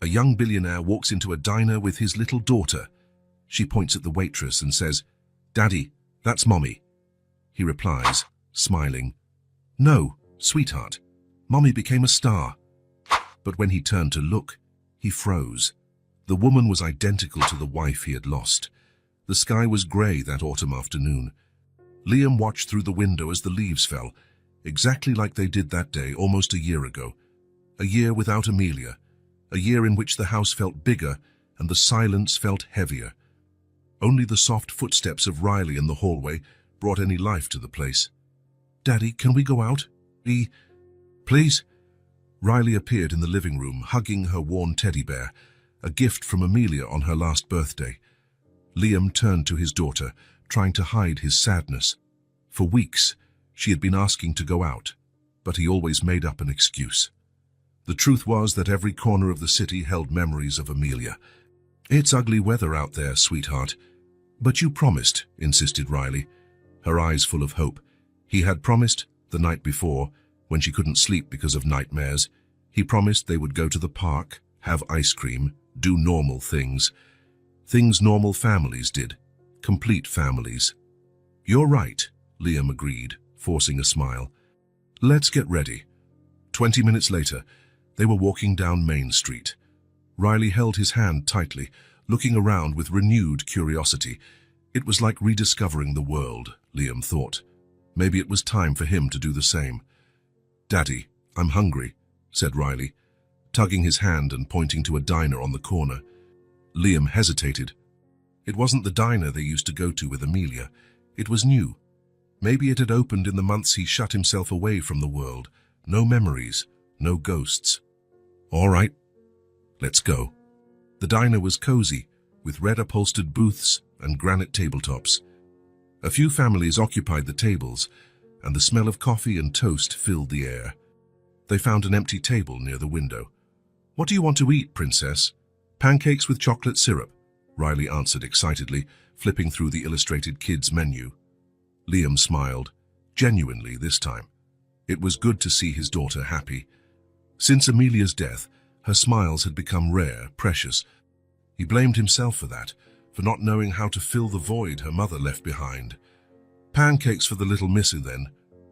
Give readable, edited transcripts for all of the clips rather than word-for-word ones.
A young billionaire walks into a diner with his little daughter. She points at the waitress and says, "Daddy, that's Mommy." He replies, smiling, "No, sweetheart, Mommy became a star." But when he turned to look, he froze. The woman was identical to the wife he had lost. The sky was grey that autumn afternoon. Liam watched through the window as the leaves fell, exactly like they did that day almost a year ago. A year without Amelia. A year in which the house felt bigger and the silence felt heavier. Only the soft footsteps of Riley in the hallway brought any life to the place. "Daddy, can we go out? Please?" Riley appeared in the living room, hugging her worn teddy bear, a gift from Amelia on her last birthday. Liam turned to his daughter, trying to hide his sadness. For weeks, she had been asking to go out, but he always made up an excuse. The truth was that every corner of the city held memories of Amelia. "It's ugly weather out there, sweetheart." "But you promised," insisted Riley, her eyes full of hope. He had promised the night before, when she couldn't sleep because of nightmares. He promised they would go to the park, have ice cream, do normal things. Things normal families did. Complete families. "You're right," Liam agreed, forcing a smile. "Let's get ready." 20 minutes later, they were walking down Main Street. Riley held his hand tightly, looking around with renewed curiosity. It was like rediscovering the world, Liam thought. Maybe it was time for him to do the same. "Daddy, I'm hungry," said Riley, tugging his hand and pointing to a diner on the corner. Liam hesitated. It wasn't the diner they used to go to with Amelia. It was new. Maybe it had opened in the months he shut himself away from the world. No memories, no ghosts. "All right, let's go." The diner was cozy, with red upholstered booths and granite tabletops. A few families occupied the tables, and the smell of coffee and toast filled the air. They found an empty table near the window. "What do you want to eat, Princess?" "Pancakes with chocolate syrup," Riley answered excitedly, flipping through the illustrated kids' menu. Liam smiled, genuinely this time. It was good to see his daughter happy. Since Amelia's death, her smiles had become rare, precious. He blamed himself for that, for not knowing how to fill the void her mother left behind. "Pancakes for the little missy then,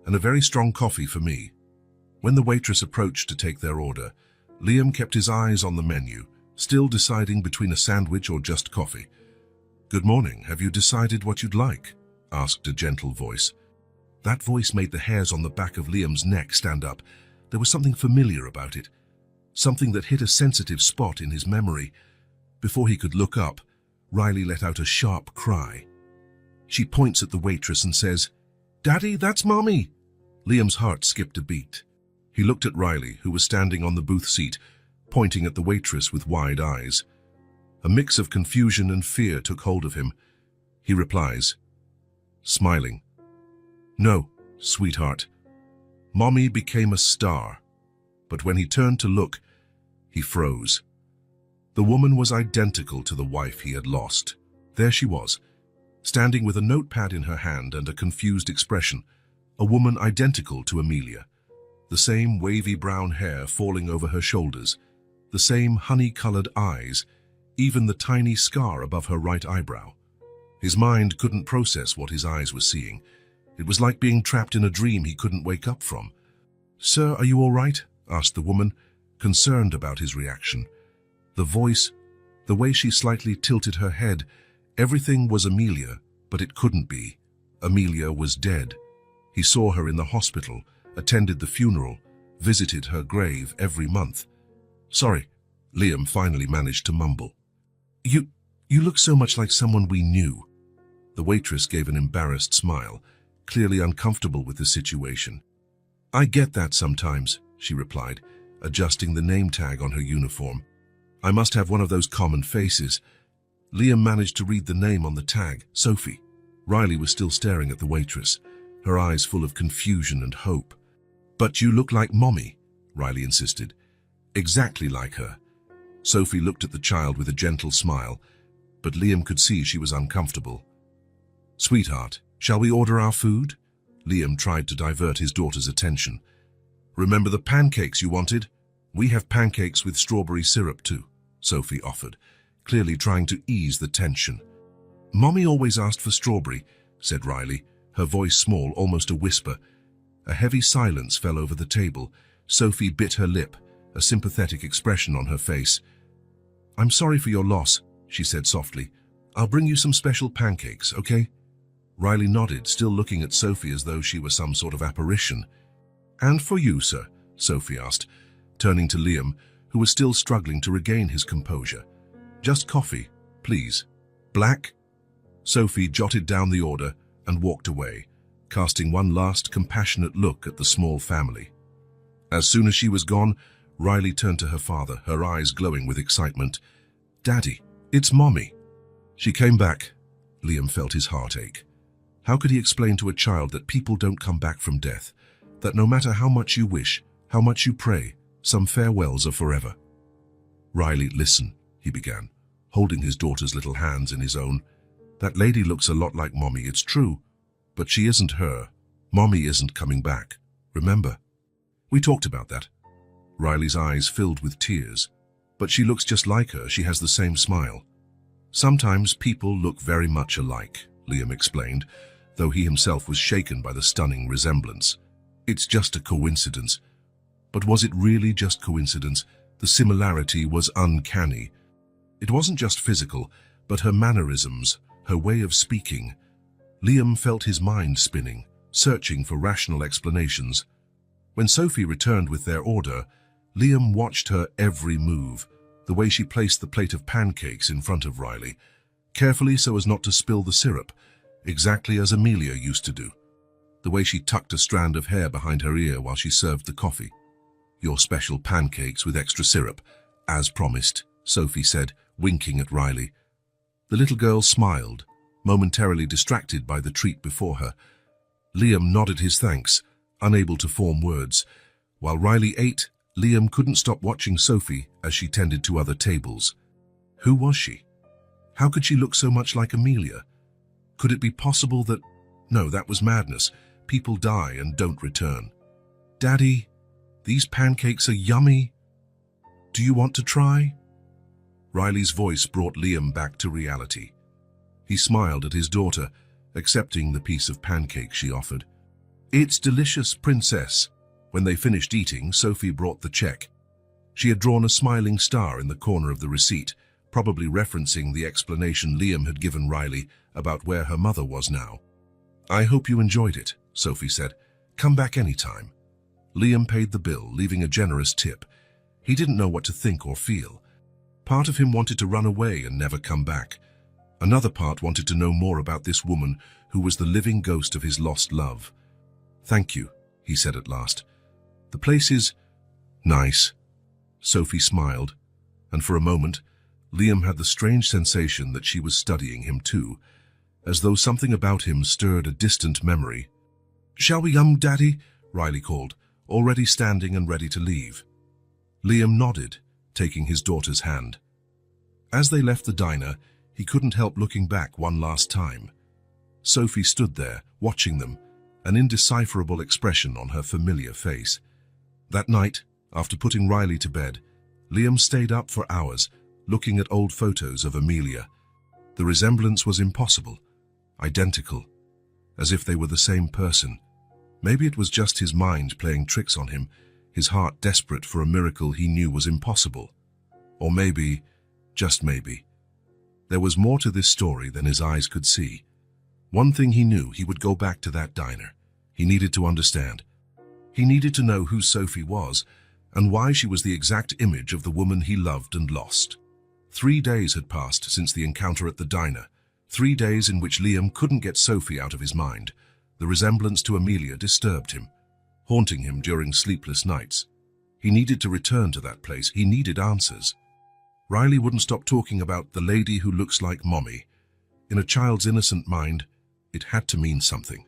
and a very strong coffee for me." When the waitress approached to take their order, Liam kept his eyes on the menu, still deciding between a sandwich or just coffee. "Good morning, have you decided what you'd like?" asked a gentle voice. That voice made the hairs on the back of Liam's neck stand up. There was something familiar about it, something that hit a sensitive spot in his memory. Before he could look up, Riley let out a sharp cry. She points at the waitress and says, "Daddy, that's Mommy." Liam's heart skipped a beat. He looked at Riley, who was standing on the booth seat, pointing at the waitress with wide eyes. A mix of confusion and fear took hold of him. He replies, smiling, "No, sweetheart. Mommy became a star." But when he turned to look, he froze. The woman was identical to the wife he had lost. There she was, standing with a notepad in her hand and a confused expression, a woman identical to Amelia. The same wavy brown hair falling over her shoulders, the same honey-colored eyes, even the tiny scar above her right eyebrow. His mind couldn't process what his eyes were seeing. It was like being trapped in a dream he couldn't wake up from. "Sir, are you all right?" asked the woman, concerned about his reaction. The voice, the way she slightly tilted her head, everything was Amelia, but it couldn't be. Amelia was dead. He saw her in the hospital, attended the funeral, visited her grave every month. "Sorry," Liam finally managed to mumble. You look so much like someone we knew." The waitress gave an embarrassed smile, clearly uncomfortable with the situation. "I get that sometimes," she replied, adjusting the name tag on her uniform. "I must have one of those common faces." Liam managed to read the name on the tag, Sophie. Riley was still staring at the waitress, her eyes full of confusion and hope. "But you look like Mommy," Riley insisted. "Exactly like her." Sophie looked at the child with a gentle smile, but Liam could see she was uncomfortable. "Sweetheart, shall we order our food?" Liam tried to divert his daughter's attention. "Remember the pancakes you wanted? We have pancakes with strawberry syrup too." Sophie offered, clearly trying to ease the tension. "Mommy always asked for strawberry," said Riley, her voice small, almost a whisper. A heavy silence fell over the table. Sophie bit her lip, a sympathetic expression on her face. "I'm sorry for your loss," she said softly. "I'll bring you some special pancakes, okay?" Riley nodded, still looking at Sophie as though she were some sort of apparition. "And for you, sir?" Sophie asked, turning to Liam, who was still struggling to regain his composure. "Just coffee, please. Black?" Sophie jotted down the order and walked away, casting one last compassionate look at the small family. As soon as she was gone, Riley turned to her father, her eyes glowing with excitement. "Daddy, it's Mommy." She came back. Liam felt his heart ache. How could he explain to a child that people don't come back from death, that no matter how much you wish, how much you pray, some farewells are forever? "Riley, listen," he began, holding his daughter's little hands in his own. "That lady looks a lot like Mommy, it's true, but she isn't her. Mommy isn't coming back. Remember? We talked about that." Riley's eyes filled with tears. "But she looks just like her, she has the same smile." "Sometimes people look very much alike," Liam explained, though he himself was shaken by the stunning resemblance. "It's just a coincidence." But was it really just coincidence? The similarity was uncanny. It wasn't just physical, but her mannerisms, her way of speaking. Liam felt his mind spinning, searching for rational explanations. When Sophie returned with their order, Liam watched her every move, the way she placed the plate of pancakes in front of Riley, carefully so as not to spill the syrup, exactly as Amelia used to do. The way she tucked a strand of hair behind her ear while she served the coffee. "Your special pancakes with extra syrup, as promised," Sophie said, winking at Riley. The little girl smiled, momentarily distracted by the treat before her. Liam nodded his thanks, unable to form words. While Riley ate, Liam couldn't stop watching Sophie as she tended to other tables. Who was she? How could she look so much like Amelia? Could it be possible that... No, that was madness. People die and don't return. "Daddy, these pancakes are yummy. Do you want to try?" Riley's voice brought Liam back to reality. He smiled at his daughter, accepting the piece of pancake she offered. "It's delicious, Princess." When they finished eating, Sophie brought the check. She had drawn a smiling star in the corner of the receipt, probably referencing the explanation Liam had given Riley about where her mother was now. "I hope you enjoyed it," Sophie said. "Come back anytime." Liam paid the bill, leaving a generous tip. He didn't know what to think or feel. Part of him wanted to run away and never come back. Another part wanted to know more about this woman who was the living ghost of his lost love. "Thank you," he said at last. "The place is nice." Sophie smiled, and for a moment, Liam had the strange sensation that she was studying him too, as though something about him stirred a distant memory. "Shall we, Daddy?" Riley called, already standing and ready to leave. Liam nodded, taking his daughter's hand. As they left the diner, he couldn't help looking back one last time. Sophie stood there, watching them, an indecipherable expression on her familiar face. That night, after putting Riley to bed, Liam stayed up for hours, looking at old photos of Amelia. The resemblance was impossible, identical, as if they were the same person. Maybe it was just his mind playing tricks on him, his heart desperate for a miracle he knew was impossible. Or maybe, just maybe, there was more to this story than his eyes could see. One thing he knew: he would go back to that diner. He needed to understand. He needed to know who Sophie was and why she was the exact image of the woman he loved and lost. 3 days had passed since the encounter at the diner, 3 days in which Liam couldn't get Sophie out of his mind. The resemblance to Amelia disturbed him, haunting him during sleepless nights. He needed to return to that place. He needed answers. Riley wouldn't stop talking about the lady who looks like Mommy. In a child's innocent mind, it had to mean something.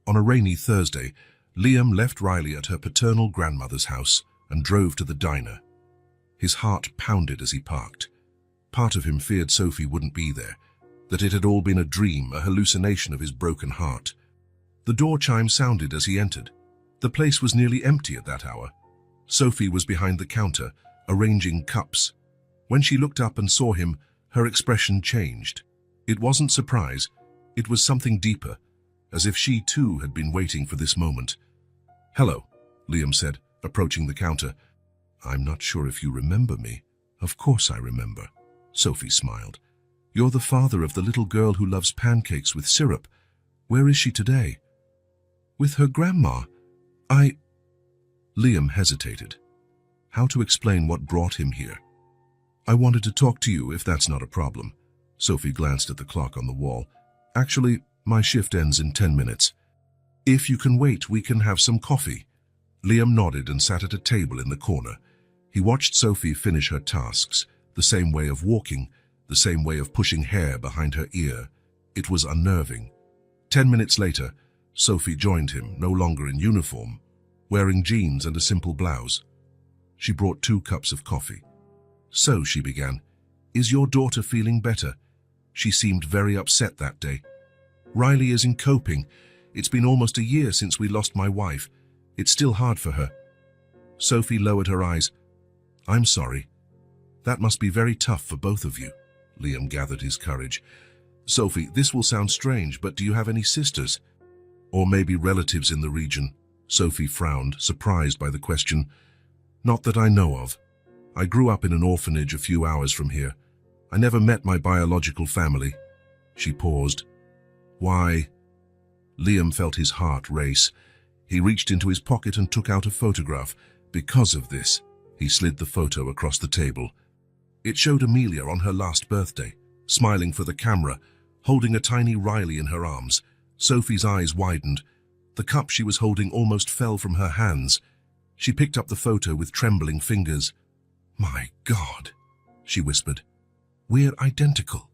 On a rainy Thursday, Liam left Riley at her paternal grandmother's house and drove to the diner. His heart pounded as he parked. Part of him feared Sophie wouldn't be there, that it had all been a dream, a hallucination of his broken heart. The door chime sounded as he entered. The place was nearly empty at that hour. Sophie was behind the counter, arranging cups. When she looked up and saw him, her expression changed. It wasn't surprise, it was something deeper, as if she too had been waiting for this moment. "Hello," Liam said, approaching the counter. "I'm not sure if you remember me." "Of course I remember," Sophie smiled. "You're the father of the little girl who loves pancakes with syrup. Where is she today?" "With her grandma. Liam hesitated. How to explain what brought him here? "I wanted to talk to you, if that's not a problem." Sophie glanced at the clock on the wall. "Actually, my shift ends in 10 minutes. If you can wait, we can have some coffee." Liam nodded and sat at a table in the corner. He watched Sophie finish her tasks, the same way of walking, the same way of pushing hair behind her ear. It was unnerving. 10 minutes later, Sophie joined him, no longer in uniform, wearing jeans and a simple blouse. She brought 2 cups of coffee. "So," she began, "is your daughter feeling better? She seemed very upset that day." "Riley isn't coping. It's been almost a year since we lost my wife. It's still hard for her." Sophie lowered her eyes. "I'm sorry. That must be very tough for both of you." Liam gathered his courage. "Sophie, this will sound strange, but do you have any sisters? Or maybe relatives in the region?" Sophie frowned, surprised by the question. "Not that I know of. I grew up in an orphanage a few hours from here. I never met my biological family." She paused. "Why?" Liam felt his heart race. He reached into his pocket and took out a photograph. "Because of this." He slid the photo across the table. It showed Amelia on her last birthday, smiling for the camera, holding a tiny Riley in her arms. Sophie's eyes widened. The cup she was holding almost fell from her hands. She picked up the photo with trembling fingers. "My God," she whispered. "We're identical.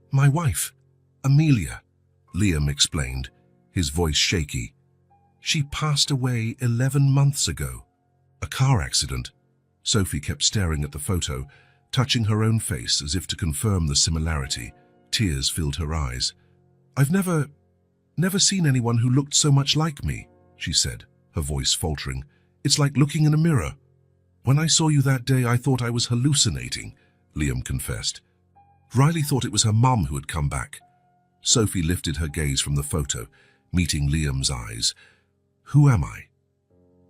My wife, Amelia," Liam explained, his voice shaky. "She passed away 11 months ago. A car accident." Sophie kept staring at the photo, touching her own face as if to confirm the similarity. Tears filled her eyes. "I've never seen anyone who looked so much like me," she said, her voice faltering. "It's like looking in a mirror." "When I saw you that day, I thought I was hallucinating," Liam confessed. "Riley thought it was her mum who had come back." Sophie lifted her gaze from the photo, meeting Liam's eyes. "Who am I?"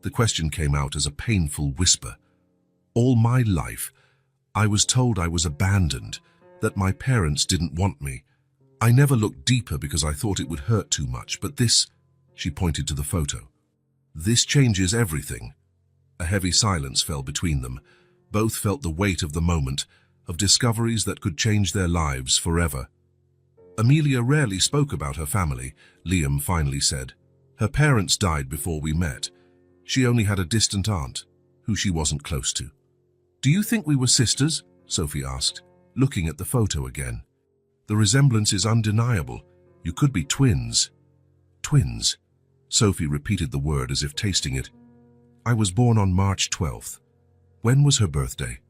The question came out as a painful whisper. "All my life, I was told I was abandoned, that my parents didn't want me. I never looked deeper because I thought it would hurt too much, but this," she pointed to the photo, "this changes everything." A heavy silence fell between them. Both felt the weight of the moment, of discoveries that could change their lives forever. "Amelia rarely spoke about her family," Liam finally said. "Her parents died before we met. She only had a distant aunt, who she wasn't close to." "Do you think we were sisters?" Sophie asked, looking at the photo again. "The resemblance is undeniable. You could be twins." "Twins," Sophie repeated the word as if tasting it. "I was born on March 12th. When was her birthday?"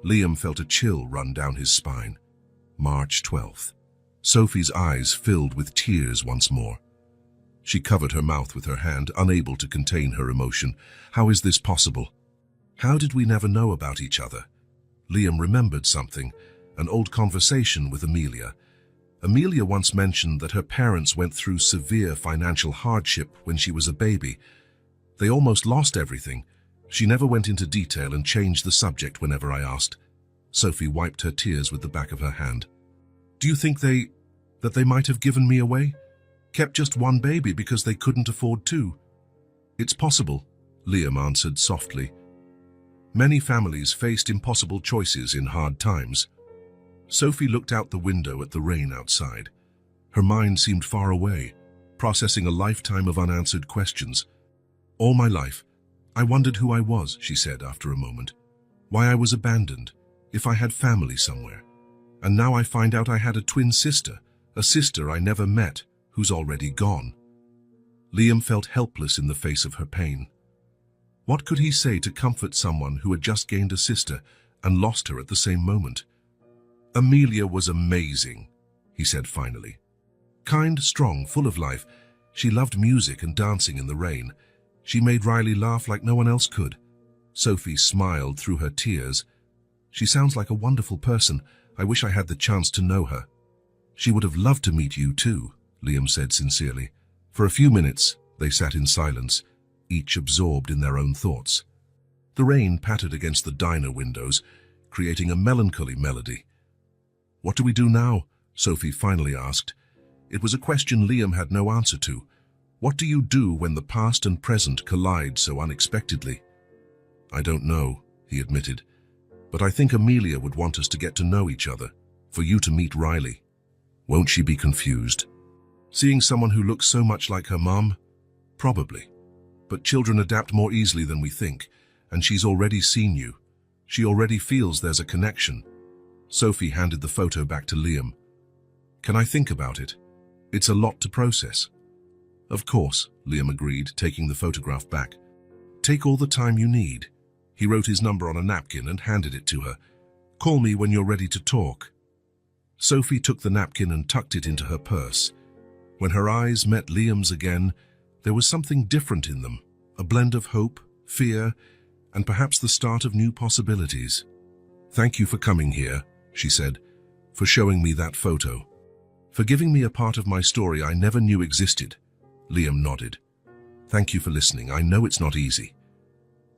Liam felt a chill run down his spine. March 12th. Sophie's eyes filled with tears once more. She covered her mouth with her hand, unable to contain her emotion. "How is this possible? How did we never know about each other?" Liam remembered something, an old conversation with Amelia. Amelia once mentioned that her parents went through severe financial hardship when she was a baby. They almost lost everything. She never went into detail and changed the subject whenever I asked. Sophie wiped her tears with the back of her hand. "Do you think that they might have given me away? Kept just one baby because they couldn't afford two?" "It's possible," Liam answered softly. "Many families faced impossible choices in hard times." Sophie looked out the window at the rain outside. Her mind seemed far away, processing a lifetime of unanswered questions. "All my life, I wondered who I was," she said after a moment. "Why I was abandoned, if I had family somewhere. And now I find out I had a twin sister, a sister I never met, who's already gone." Liam felt helpless in the face of her pain. What could he say to comfort someone who had just gained a sister and lost her at the same moment? "Amelia was amazing," he said finally. "Kind, strong, full of life. She loved music and dancing in the rain. She made Riley laugh like no one else could." Sophie smiled through her tears. She sounds like a wonderful person. I wish I had the chance to know her." "She would have loved to meet you too," Liam said sincerely. For a few minutes, they sat in silence, each absorbed in their own thoughts. The rain pattered against the diner windows, creating a melancholy melody. "What do we do now?" Sophie finally asked. It was a question Liam had no answer to. What do you do when the past and present collide so unexpectedly? "I don't know," he admitted, "but I think Amelia would want us to get to know each other, for you to meet Riley. Won't she be confused? Seeing someone who looks so much like her mum? Probably. But children adapt more easily than we think, and she's already seen you. She already feels there's a connection." Sophie handed the photo back to Liam. "Can I think about it? It's a lot to process." "Of course," Liam agreed, taking the photograph back. "Take all the time you need." He wrote his number on a napkin and handed it to her. "Call me when you're ready to talk." Sophie took the napkin and tucked it into her purse. When her eyes met Liam's again, there was something different in them, a blend of hope, fear, and perhaps the start of new possibilities. "Thank you for coming here," she said, "for showing me that photo. For giving me a part of my story I never knew existed." Liam nodded. "Thank you for listening. I know it's not easy."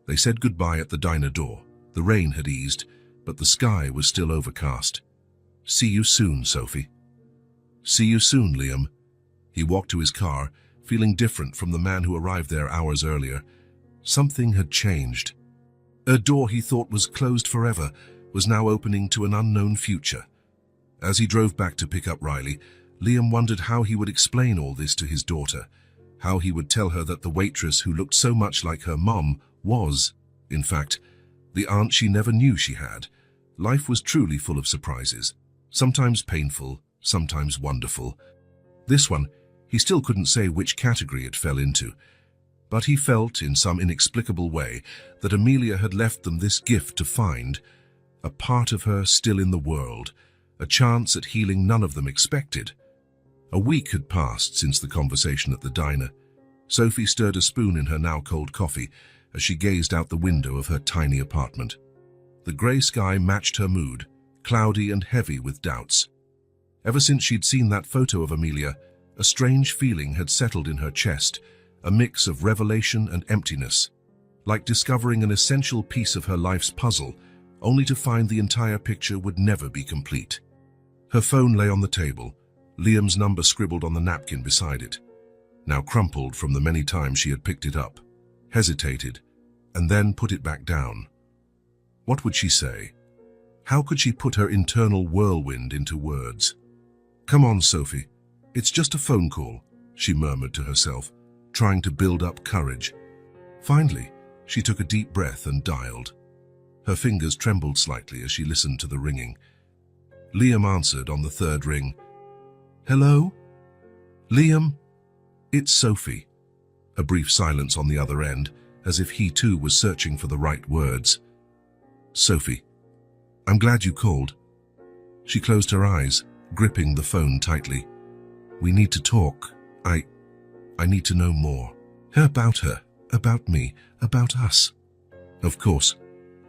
They said goodbye at the diner door. The rain had eased, but the sky was still overcast. "See you soon, Sophie." "See you soon, Liam." He walked to his car, feeling different from the man who arrived there hours earlier. Something had changed. A door he thought was closed forever was now opening to an unknown future. As he drove back to pick up Riley, Liam wondered how he would explain all this to his daughter, how he would tell her that the waitress who looked so much like her mom was, in fact, the aunt she never knew she had. Life was truly full of surprises, sometimes painful, sometimes wonderful. This one, he still couldn't say which category it fell into, but he felt, in some inexplicable way, that Amelia had left them this gift to find, a part of her still in the world, a chance at healing none of them expected. A week had passed since the conversation at the diner. Sophie stirred a spoon in her now cold coffee as she gazed out the window of her tiny apartment. The grey sky matched her mood, cloudy and heavy with doubts. Ever since she'd seen that photo of Amelia, a strange feeling had settled in her chest, a mix of revelation and emptiness, like discovering an essential piece of her life's puzzle, only to find the entire picture would never be complete. Her phone lay on the table, Liam's number scribbled on the napkin beside it, now crumpled from the many times she had picked it up, hesitated, and then put it back down. What would she say? How could she put her internal whirlwind into words? "Come on, Sophie. It's just a phone call," she murmured to herself, trying to build up courage. Finally, she took a deep breath and dialed. Her fingers trembled slightly as she listened to the ringing. Liam answered on the third ring. "Hello? Liam? It's Sophie." A brief silence on the other end, as if he too was searching for the right words. "Sophie, I'm glad you called." She closed her eyes, gripping the phone tightly. "We need to talk. I need to know more. About her, about me, about us." "Of course,"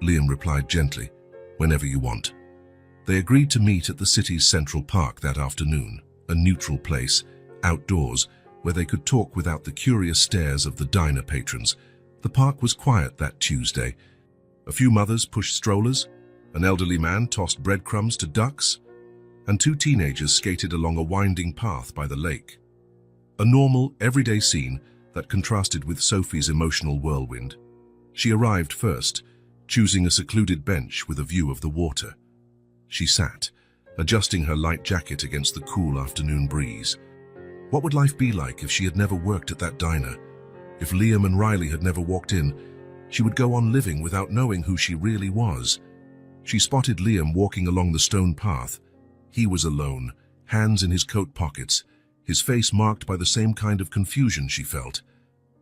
Liam replied gently, "whenever you want." They agreed to meet at the city's Central Park that afternoon, a neutral place, outdoors, where they could talk without the curious stares of the diner patrons. The park was quiet that Tuesday. A few mothers pushed strollers, an elderly man tossed breadcrumbs to ducks, and two teenagers skated along a winding path by the lake. A normal, everyday scene that contrasted with Sophie's emotional whirlwind. She arrived first, choosing a secluded bench with a view of the water. She sat, adjusting her light jacket against the cool afternoon breeze. What would life be like if she had never worked at that diner? If Liam and Riley had never walked in, she would go on living without knowing who she really was. She spotted Liam walking along the stone path. He was alone, hands in his coat pockets, his face marked by the same kind of confusion she felt.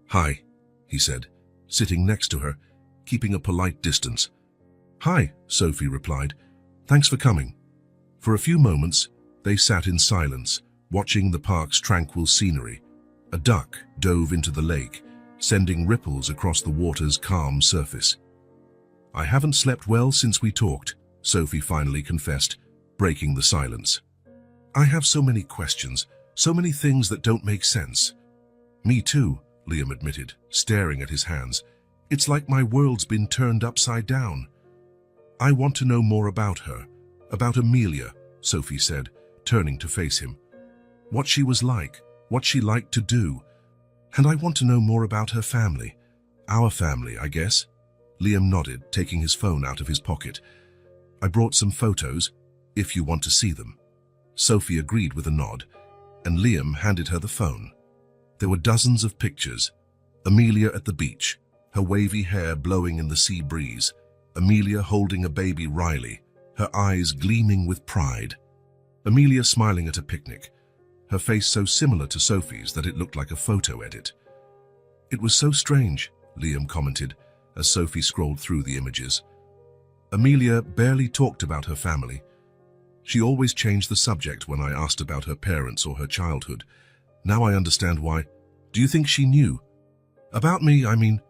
"Hi," he said, sitting next to her, keeping a polite distance. "Hi," Sophie replied. "Thanks for coming." For a few moments, they sat in silence, watching the park's tranquil scenery. A duck dove into the lake, sending ripples across the water's calm surface. "I haven't slept well since we talked," Sophie finally confessed, breaking the silence. I have so many questions, so many things that don't make sense. Me too, Liam admitted, staring at his hands. It's like my world's been turned upside down. I want to know more about her, about Amelia, Sophie said, turning to face him. What she was like, what she liked to do. And I want to know more about her family. Our family, I guess. Liam nodded, taking his phone out of his pocket. I brought some photos, if you want to see them. Sophie agreed with a nod, and Liam handed her the phone. There were dozens of pictures. Amelia at the beach, her wavy hair blowing in the sea breeze. Amelia holding a baby Riley, her eyes gleaming with pride. Amelia smiling at a picnic, her face so similar to Sophie's that it looked like a photo edit. It was so strange, Liam commented, as Sophie scrolled through the images. Amelia barely talked about her family. She always changed the subject when I asked about her parents or her childhood. Now I understand why. Do you think she knew? About me, I mean.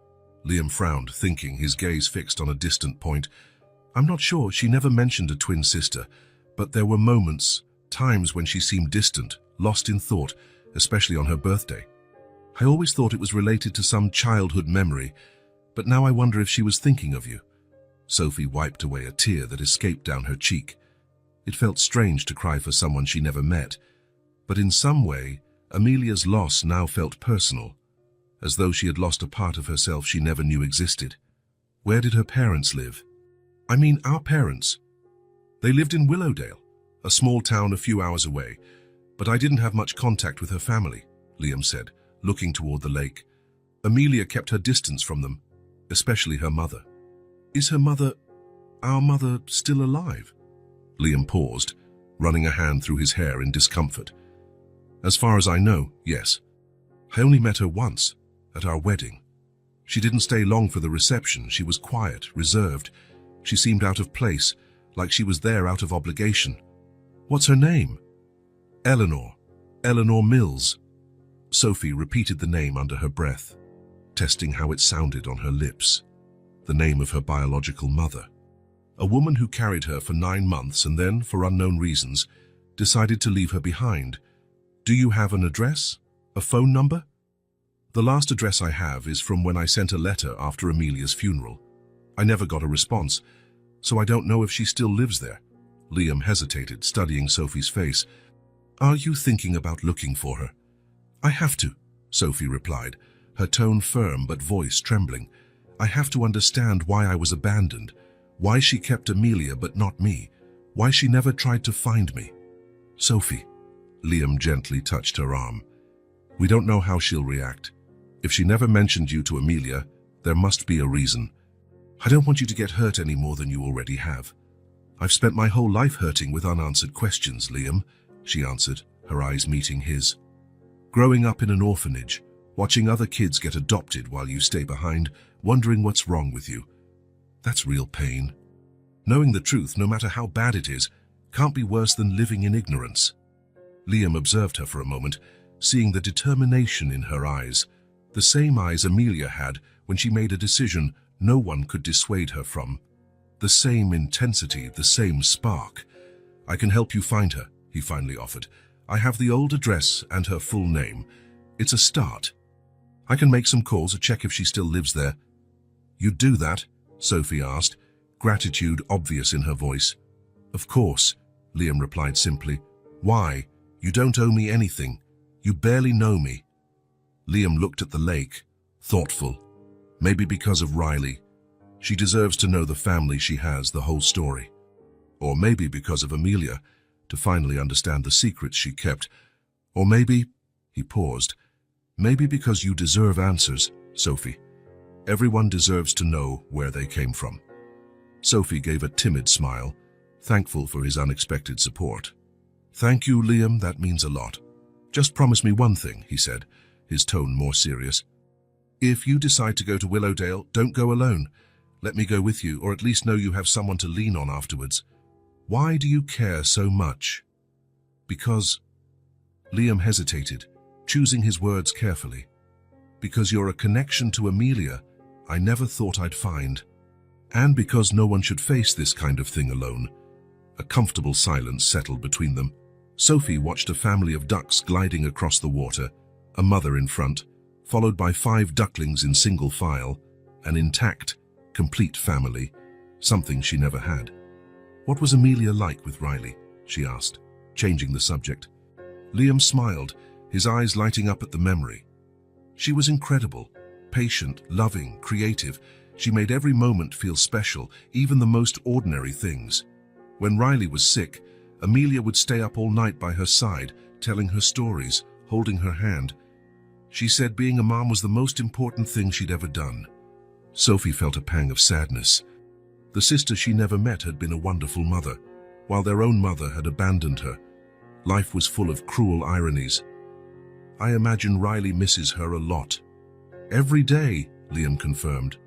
Liam frowned, thinking, his gaze fixed on a distant point. I'm not sure. She never mentioned a twin sister, but there were moments, times when she seemed distant, lost in thought, especially on her birthday. I always thought it was related to some childhood memory, but now I wonder if she was thinking of you. Sophie wiped away a tear that escaped down her cheek. It felt strange to cry for someone she never met, but in some way, Amelia's loss now felt personal, as though she had lost a part of herself she never knew existed. Where did her parents live? I mean, our parents. They lived in Willowdale, a small town a few hours away, but I didn't have much contact with her family, Liam said, looking toward the lake. Amelia kept her distance from them, especially her mother. Is her mother, our mother, still alive? Liam paused, running a hand through his hair in discomfort. As far as I know, yes. I only met her once, at our wedding. She didn't stay long for the reception. She was quiet, reserved. She seemed out of place, like she was there out of obligation. What's her name? Eleanor. Eleanor Mills. Sophie repeated the name under her breath, testing how it sounded on her lips. The name of her biological mother. A woman who carried her for 9 months and then, for unknown reasons, decided to leave her behind. Do you have an address? A phone number? The last address I have is from when I sent a letter after Amelia's funeral. I never got a response, so I don't know if she still lives there. Liam hesitated, studying Sophie's face. Are you thinking about looking for her? I have to, Sophie replied, her tone firm but voice trembling. I have to understand why I was abandoned, why she kept Amelia but not me, why she never tried to find me. Sophie, Liam gently touched her arm. We don't know how she'll react. If she never mentioned you to Amelia, there must be a reason. I don't want you to get hurt any more than you already have. I've spent my whole life hurting with unanswered questions, Liam, she answered, her eyes meeting his. Growing up in an orphanage, watching other kids get adopted while you stay behind, wondering what's wrong with you. That's real pain. Knowing the truth, no matter how bad it is, can't be worse than living in ignorance. Liam observed her for a moment, seeing the determination in her eyes, the same eyes Amelia had when she made a decision no one could dissuade her from. The same intensity, the same spark. I can help you find her, he finally offered. I have the old address and her full name. It's a start. I can make some calls to check if she still lives there. You'd do that? Sophie asked, gratitude obvious in her voice. Of course, Liam replied simply. Why? You don't owe me anything. You barely know me. Liam looked at the lake, thoughtful. Maybe because of Riley. She deserves to know the family she has, the whole story. Or maybe because of Amelia, to finally understand the secrets she kept. Or maybe, he paused, maybe because you deserve answers, Sophie. Everyone deserves to know where they came from. Sophie gave a timid smile, thankful for his unexpected support. Thank you, Liam, that means a lot. Just promise me one thing, he said, his tone more serious. If you decide to go to Willowdale, don't go alone. Let me go with you, or at least know you have someone to lean on afterwards. Why do you care so much? Because... Liam hesitated, choosing his words carefully. Because you're a connection to Amelia I never thought I'd find. And because no one should face this kind of thing alone, a comfortable silence settled between them. Sophie watched a family of ducks gliding across the water, a mother in front, followed by 5 ducklings in single file, an intact, complete family, something she never had. What was Amelia like with Riley? She asked, changing the subject. Liam smiled, his eyes lighting up at the memory. She was incredible, patient, loving, creative. She made every moment feel special, even the most ordinary things. When Riley was sick, Amelia would stay up all night by her side, telling her stories, holding her hand. She said being a mom was the most important thing she'd ever done. Sophie felt a pang of sadness. The sister she never met had been a wonderful mother, while their own mother had abandoned her. Life was full of cruel ironies. I imagine Riley misses her a lot. Every day, Liam confirmed.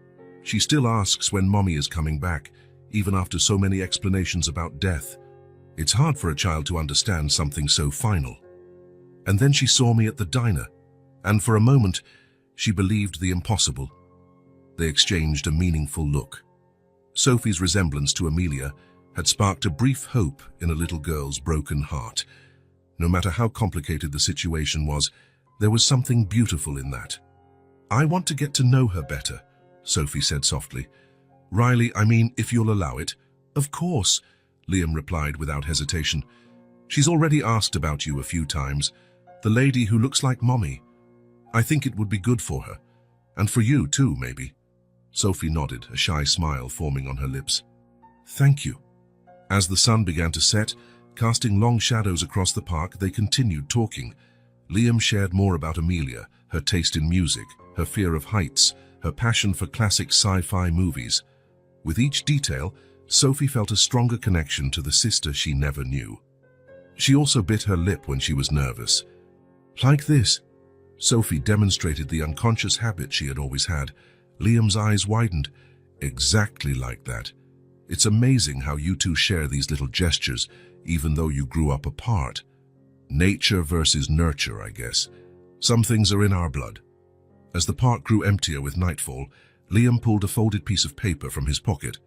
She still asks when Mommy is coming back, even after so many explanations about death. It's hard for a child to understand something so final. And then she saw me at the diner, and for a moment, she believed the impossible. They exchanged a meaningful look. Sophie's resemblance to Amelia had sparked a brief hope in a little girl's broken heart. No matter how complicated the situation was, there was something beautiful in that. I want to get to know her better, Sophie said softly. Riley, I mean, if you'll allow it. Of course, Liam replied without hesitation. She's already asked about you a few times. The lady who looks like Mommy. I think it would be good for her. And for you too, maybe. Sophie nodded, a shy smile forming on her lips. Thank you. As the sun began to set, casting long shadows across the park, they continued talking. Liam shared more about Amelia, her taste in music, her fear of heights, her passion for classic sci-fi movies. With each detail, Sophie felt a stronger connection to the sister she never knew. She also bit her lip when she was nervous. Like this, Sophie demonstrated the unconscious habit she had always had. Liam's eyes widened. Exactly like that. It's amazing how you two share these little gestures, even though you grew up apart. Nature versus nurture, I guess. Some things are in our blood. As the park grew emptier with nightfall, Liam pulled a folded piece of paper from his pocket.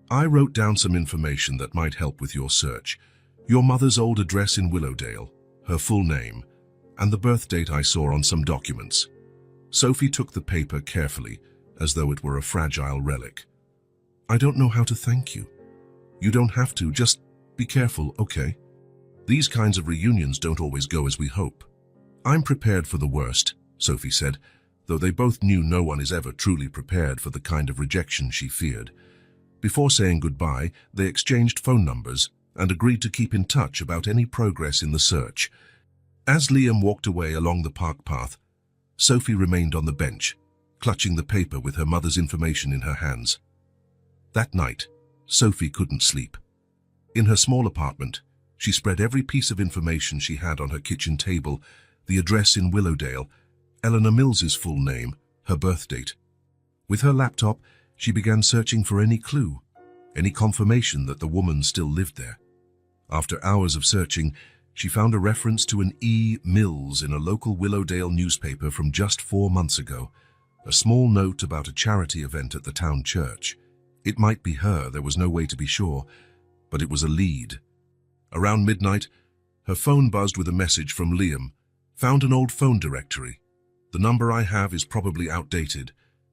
I wrote down some information that might help with your search. Your mother's old address in Willowdale, her full name, and the birth date I saw on some documents. Sophie took the paper carefully, as though it were a fragile relic. I don't know how to thank you. You don't have to, just be careful, okay? These kinds of reunions don't always go as we hope. I'm prepared for the worst, Sophie said, though they both knew no one is ever truly prepared for the kind of rejection she feared. Before saying goodbye, they exchanged phone numbers and agreed to keep in touch about any progress in the search. As Liam walked away along the park path, Sophie remained on the bench, clutching the paper with her mother's information in her hands. That night, Sophie couldn't sleep. In her small apartment, she spread every piece of information she had on her kitchen table, the address in Willowdale, Eleanor Mills's full name, her birth date. With her laptop, she began searching for any clue, any confirmation that the woman still lived there. After hours of searching, she found a reference to an E. Mills in a local Willowdale newspaper from just 4 months ago, a small note about a charity event at the town church. It might be her, there was no way to be sure, but it was a lead. Around midnight, her phone buzzed with a message from Liam. Found an old phone directory. The number I have is probably outdated,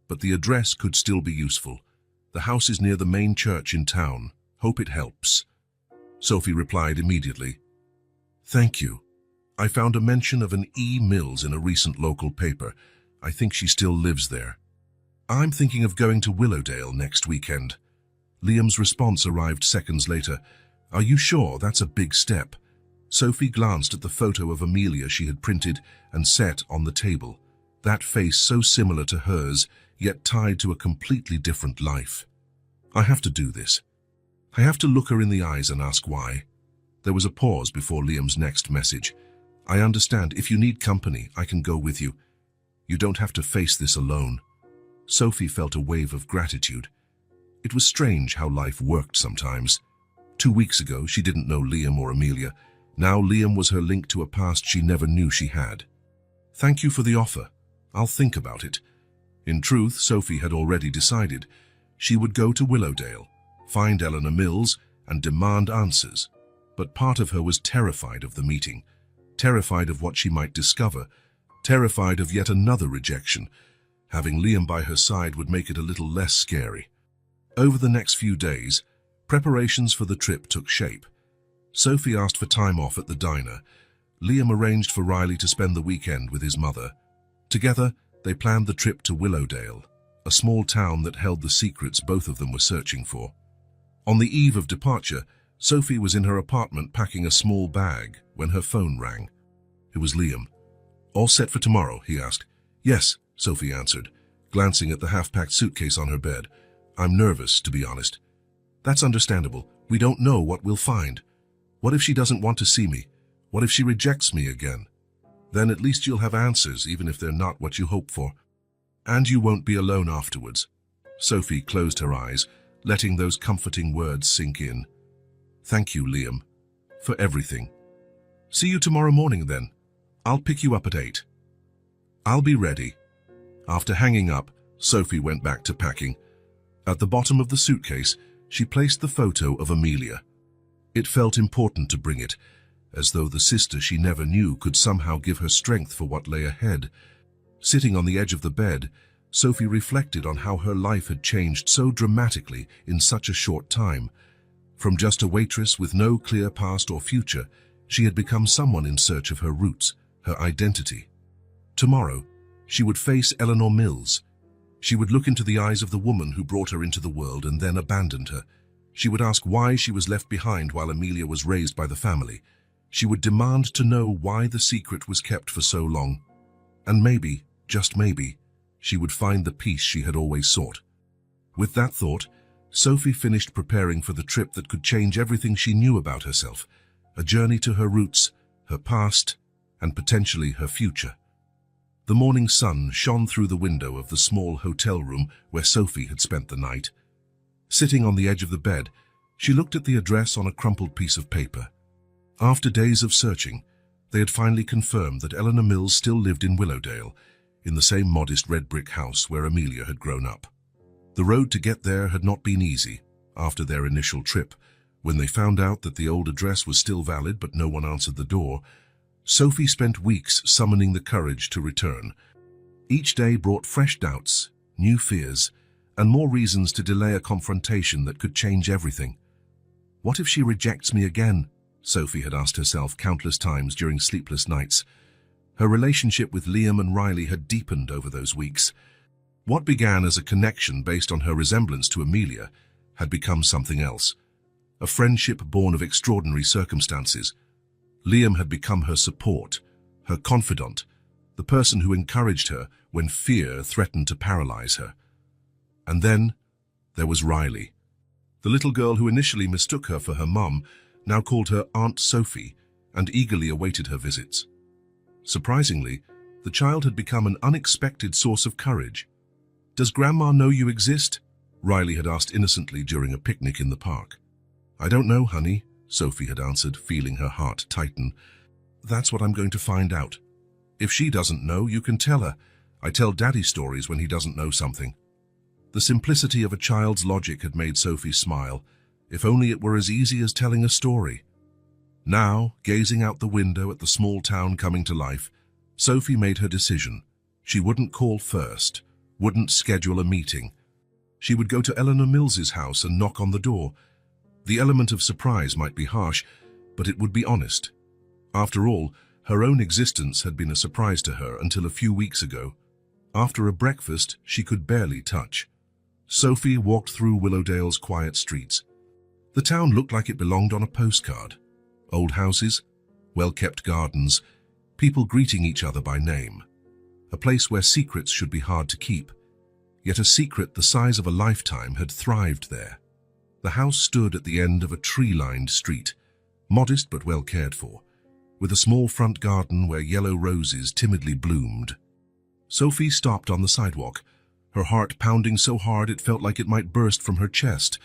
but the address could still be useful. The house is near the main church in town. Hope it helps. Sophie replied immediately. Thank you. I found a mention of an E. Mills in a recent local paper. I think she still lives there. I'm thinking of going to Willowdale next weekend. Liam's response arrived seconds later. Are you sure? That's a big step. Sophie glanced at the photo of Amelia she had printed and set on the table. That face so similar to hers, yet tied to a completely different life. I have to do this. I have to look her in the eyes and ask why. There was a pause before Liam's next message. I understand. If you need company, I can go with you. You don't have to face this alone. Sophie felt a wave of gratitude. It was strange how life worked sometimes. 2 weeks ago, she didn't know Liam or Amelia. Now Liam was her link to a past she never knew she had. Thank you for the offer. I'll think about it. In truth, Sophie had already decided. She would go to Willowdale, find Eleanor Mills, and demand answers. But part of her was terrified of the meeting, terrified of what she might discover, terrified of yet another rejection. Having Liam by her side would make it a little less scary. Over the next few days, preparations for the trip took shape. Sophie asked for time off at the diner. Liam arranged for Riley to spend the weekend with his mother. Together, they planned the trip to Willowdale, a small town that held the secrets both of them were searching for. On the eve of departure, Sophie was in her apartment packing a small bag when her phone rang. It was Liam. "All set for tomorrow?" he asked. "Yes," Sophie answered, glancing at the half-packed suitcase on her bed. "I'm nervous, to be honest." "That's understandable. We don't know what we'll find. What if she doesn't want to see me? What if she rejects me again? Then at least you'll have answers, even if they're not what you hope for. And you won't be alone afterwards." Sophie closed her eyes, letting those comforting words sink in. "Thank you, Liam, for everything. See you tomorrow morning then. I'll pick you up at 8. "I'll be ready." After hanging up, Sophie went back to packing. At the bottom of the suitcase, she placed the photo of Amelia. It felt important to bring it, as though the sister she never knew could somehow give her strength for what lay ahead. Sitting on the edge of the bed, Sophie reflected on how her life had changed so dramatically in such a short time. From just a waitress with no clear past or future, she had become someone in search of her roots, her identity. Tomorrow, she would face Eleanor Mills. She would look into the eyes of the woman who brought her into the world and then abandoned her. She would ask why she was left behind while Amelia was raised by the family. She would demand to know why the secret was kept for so long. And maybe, just maybe, she would find the peace she had always sought. With that thought, Sophie finished preparing for the trip that could change everything she knew about herself, a journey to her roots, her past, and potentially her future. The morning sun shone through the window of the small hotel room where Sophie had spent the night. Sitting on the edge of the bed, she looked at the address on a crumpled piece of paper. After days of searching, they had finally confirmed that Eleanor Mills still lived in Willowdale, in the same modest red brick house where Amelia had grown up. The road to get there had not been easy. After their initial trip, when they found out that the old address was still valid but no one answered the door, Sophie spent weeks summoning the courage to return. Each day brought fresh doubts, new fears, and more reasons to delay a confrontation that could change everything. What if she rejects me again? Sophie had asked herself countless times during sleepless nights. Her relationship with Liam and Riley had deepened over those weeks. What began as a connection based on her resemblance to Amelia had become something else. A friendship born of extraordinary circumstances. Liam had become her support, her confidant, the person who encouraged her when fear threatened to paralyze her. And then there was Riley. The little girl who initially mistook her for her mum now called her Aunt Sophie and eagerly awaited her visits. Surprisingly, the child had become an unexpected source of courage. "Does Grandma know you exist?" Riley had asked innocently during a picnic in the park. "I don't know, honey," Sophie had answered, feeling her heart tighten. "That's what I'm going to find out. If she doesn't know, you can tell her. I tell Daddy stories when he doesn't know something." The simplicity of a child's logic had made Sophie smile. If only it were as easy as telling a story. Now, gazing out the window at the small town coming to life, Sophie made her decision. She wouldn't call first, wouldn't schedule a meeting. She would go to Eleanor Mills's house and knock on the door. The element of surprise might be harsh, but it would be honest. After all, her own existence had been a surprise to her until a few weeks ago. After a breakfast she could barely touch. Sophie walked through Willowdale's quiet streets. The town looked like it belonged on a postcard. Old houses, well-kept gardens, people greeting each other by name. A place where secrets should be hard to keep. Yet a secret the size of a lifetime had thrived there. The house stood at the end of a tree-lined street, modest but well cared for, with a small front garden where yellow roses timidly bloomed. Sophie stopped on the sidewalk, her heart pounding so hard it felt like it might burst from her chest.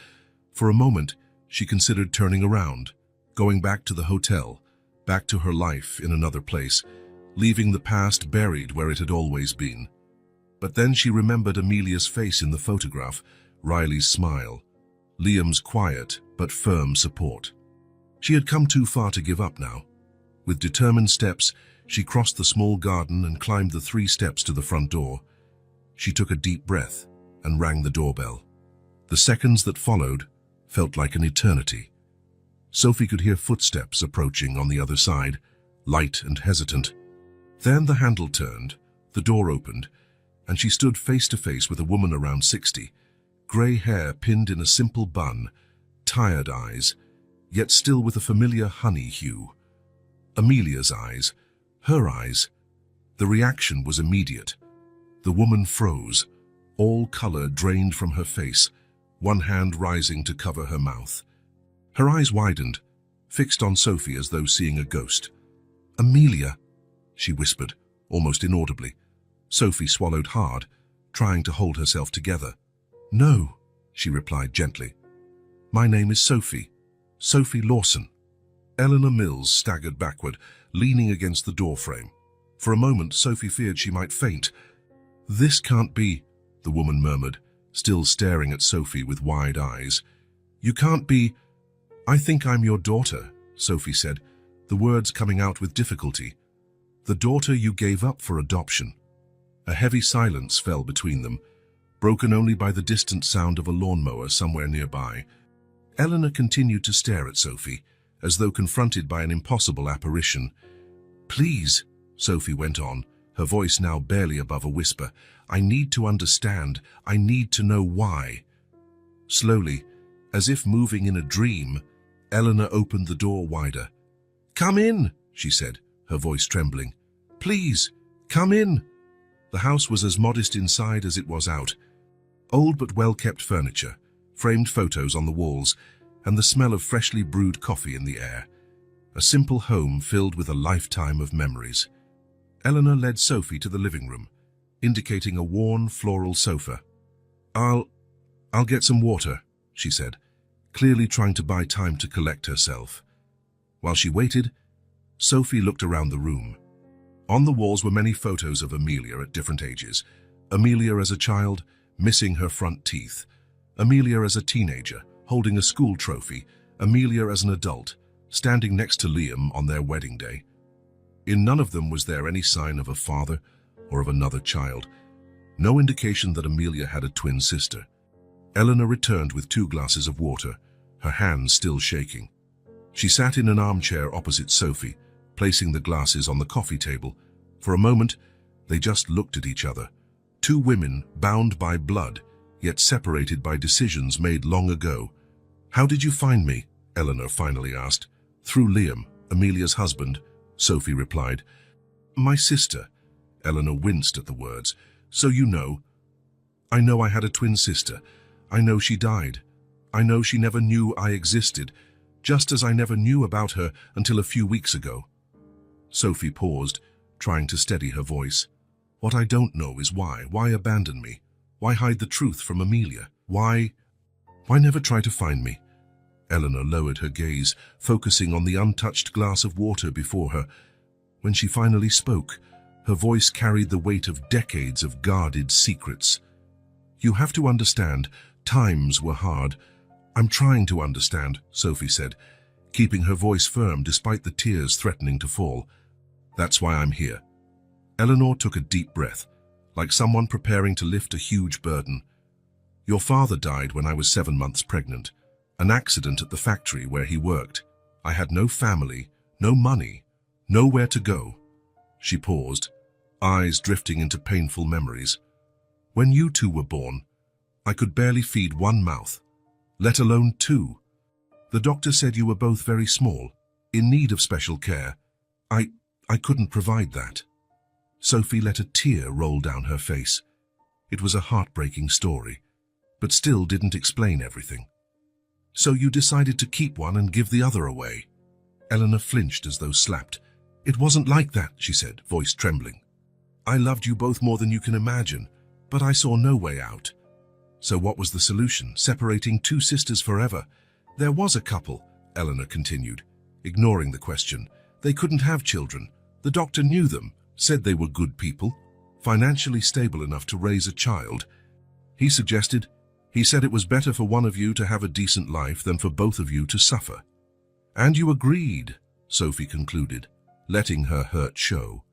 For a moment, she considered turning around, going back to the hotel, back to her life in another place, leaving the past buried where it had always been. But then she remembered Amelia's face in the photograph, Riley's smile, Liam's quiet but firm support. She had come too far to give up now. With determined steps, she crossed the small garden and climbed the 3 steps to the front door. She took a deep breath and rang the doorbell. The seconds that followed felt like an eternity. Sophie could hear footsteps approaching on the other side, light and hesitant. Then the handle turned, the door opened, and she stood face to face with a woman around 60, grey hair pinned in a simple bun, tired eyes, yet still with a familiar honey hue. Amelia's eyes, her eyes. The reaction was immediate. The woman froze, all color drained from her face, one hand rising to cover her mouth. Her eyes widened, fixed on Sophie as though seeing a ghost. "Amelia," she whispered, almost inaudibly. Sophie swallowed hard, trying to hold herself together. "No," she replied gently. "My name is Sophie. Sophie Lawson." Eleanor Mills staggered backward, leaning against the doorframe. For a moment, Sophie feared she might faint. "This can't be," the woman murmured, still staring at Sophie with wide eyes. "You can't be—" "I think I'm your daughter," Sophie said, the words coming out with difficulty. "The daughter you gave up for adoption." A heavy silence fell between them, broken only by the distant sound of a lawnmower somewhere nearby. Eleanor continued to stare at Sophie, as though confronted by an impossible apparition. "Please," Sophie went on, her voice now barely above a whisper, "I need to understand. I need to know why." Slowly, as if moving in a dream, Eleanor opened the door wider. "Come in," she said, her voice trembling. "Please, come in." The house was as modest inside as it was out. Old but well-kept furniture, framed photos on the walls, and the smell of freshly brewed coffee in the air. A simple home filled with a lifetime of memories. Eleanor led Sophie to the living room, indicating a worn floral sofa. I'll get some water," she said, clearly trying to buy time to collect herself. While she waited, Sophie looked around the room. On the walls were many photos of Amelia at different ages. Amelia as a child, missing her front teeth. Amelia as a teenager, holding a school trophy. Amelia as an adult, standing next to Liam on their wedding day. In none of them was there any sign of a father or of another child. No indication that Amelia had a twin sister. Eleanor returned with 2 glasses of water, her hands still shaking. She sat in an armchair opposite Sophie, placing the glasses on the coffee table. For a moment, they just looked at each other. 2 women bound by blood, yet separated by decisions made long ago. "How did you find me?" Eleanor finally asked. "Through Liam, Amelia's husband," Sophie replied. "My sister." Eleanor winced at the words. "So you know." "I know I had a twin sister. I know she died. I know she never knew I existed, just as I never knew about her until a few weeks ago." Sophie paused, trying to steady her voice. "What I don't know is why. Why abandon me? Why hide the truth from Amelia? Why never try to find me?" Eleanor lowered her gaze, focusing on the untouched glass of water before her. When she finally spoke, her voice carried the weight of decades of guarded secrets. "You have to understand, times were hard." "I'm trying to understand," Sophie said, keeping her voice firm despite the tears threatening to fall. "That's why I'm here." Eleanor took a deep breath, like someone preparing to lift a huge burden. "Your father died when I was 7 months pregnant. An accident at the factory where he worked. I had no family, no money, nowhere to go." She paused, eyes drifting into painful memories. "When you 2 were born, I could barely feed 1 mouth, let alone 2. The doctor said you were both very small, in need of special care. I couldn't provide that." Sophie let a tear roll down her face. It was a heartbreaking story, but still didn't explain everything. "So you decided to keep one and give the other away?" Eleanor flinched as though slapped. "It wasn't like that," she said, voice trembling. "I loved you both more than you can imagine, but I saw no way out." "So what was the solution? Separating 2 sisters forever?" "There was a couple," Eleanor continued, ignoring the question. "They couldn't have children. The doctor knew them, said they were good people, financially stable enough to raise a child. He suggested He said it was better for one of you to have a decent life than for both of you to suffer. And you agreed, Sophie concluded, letting her hurt show.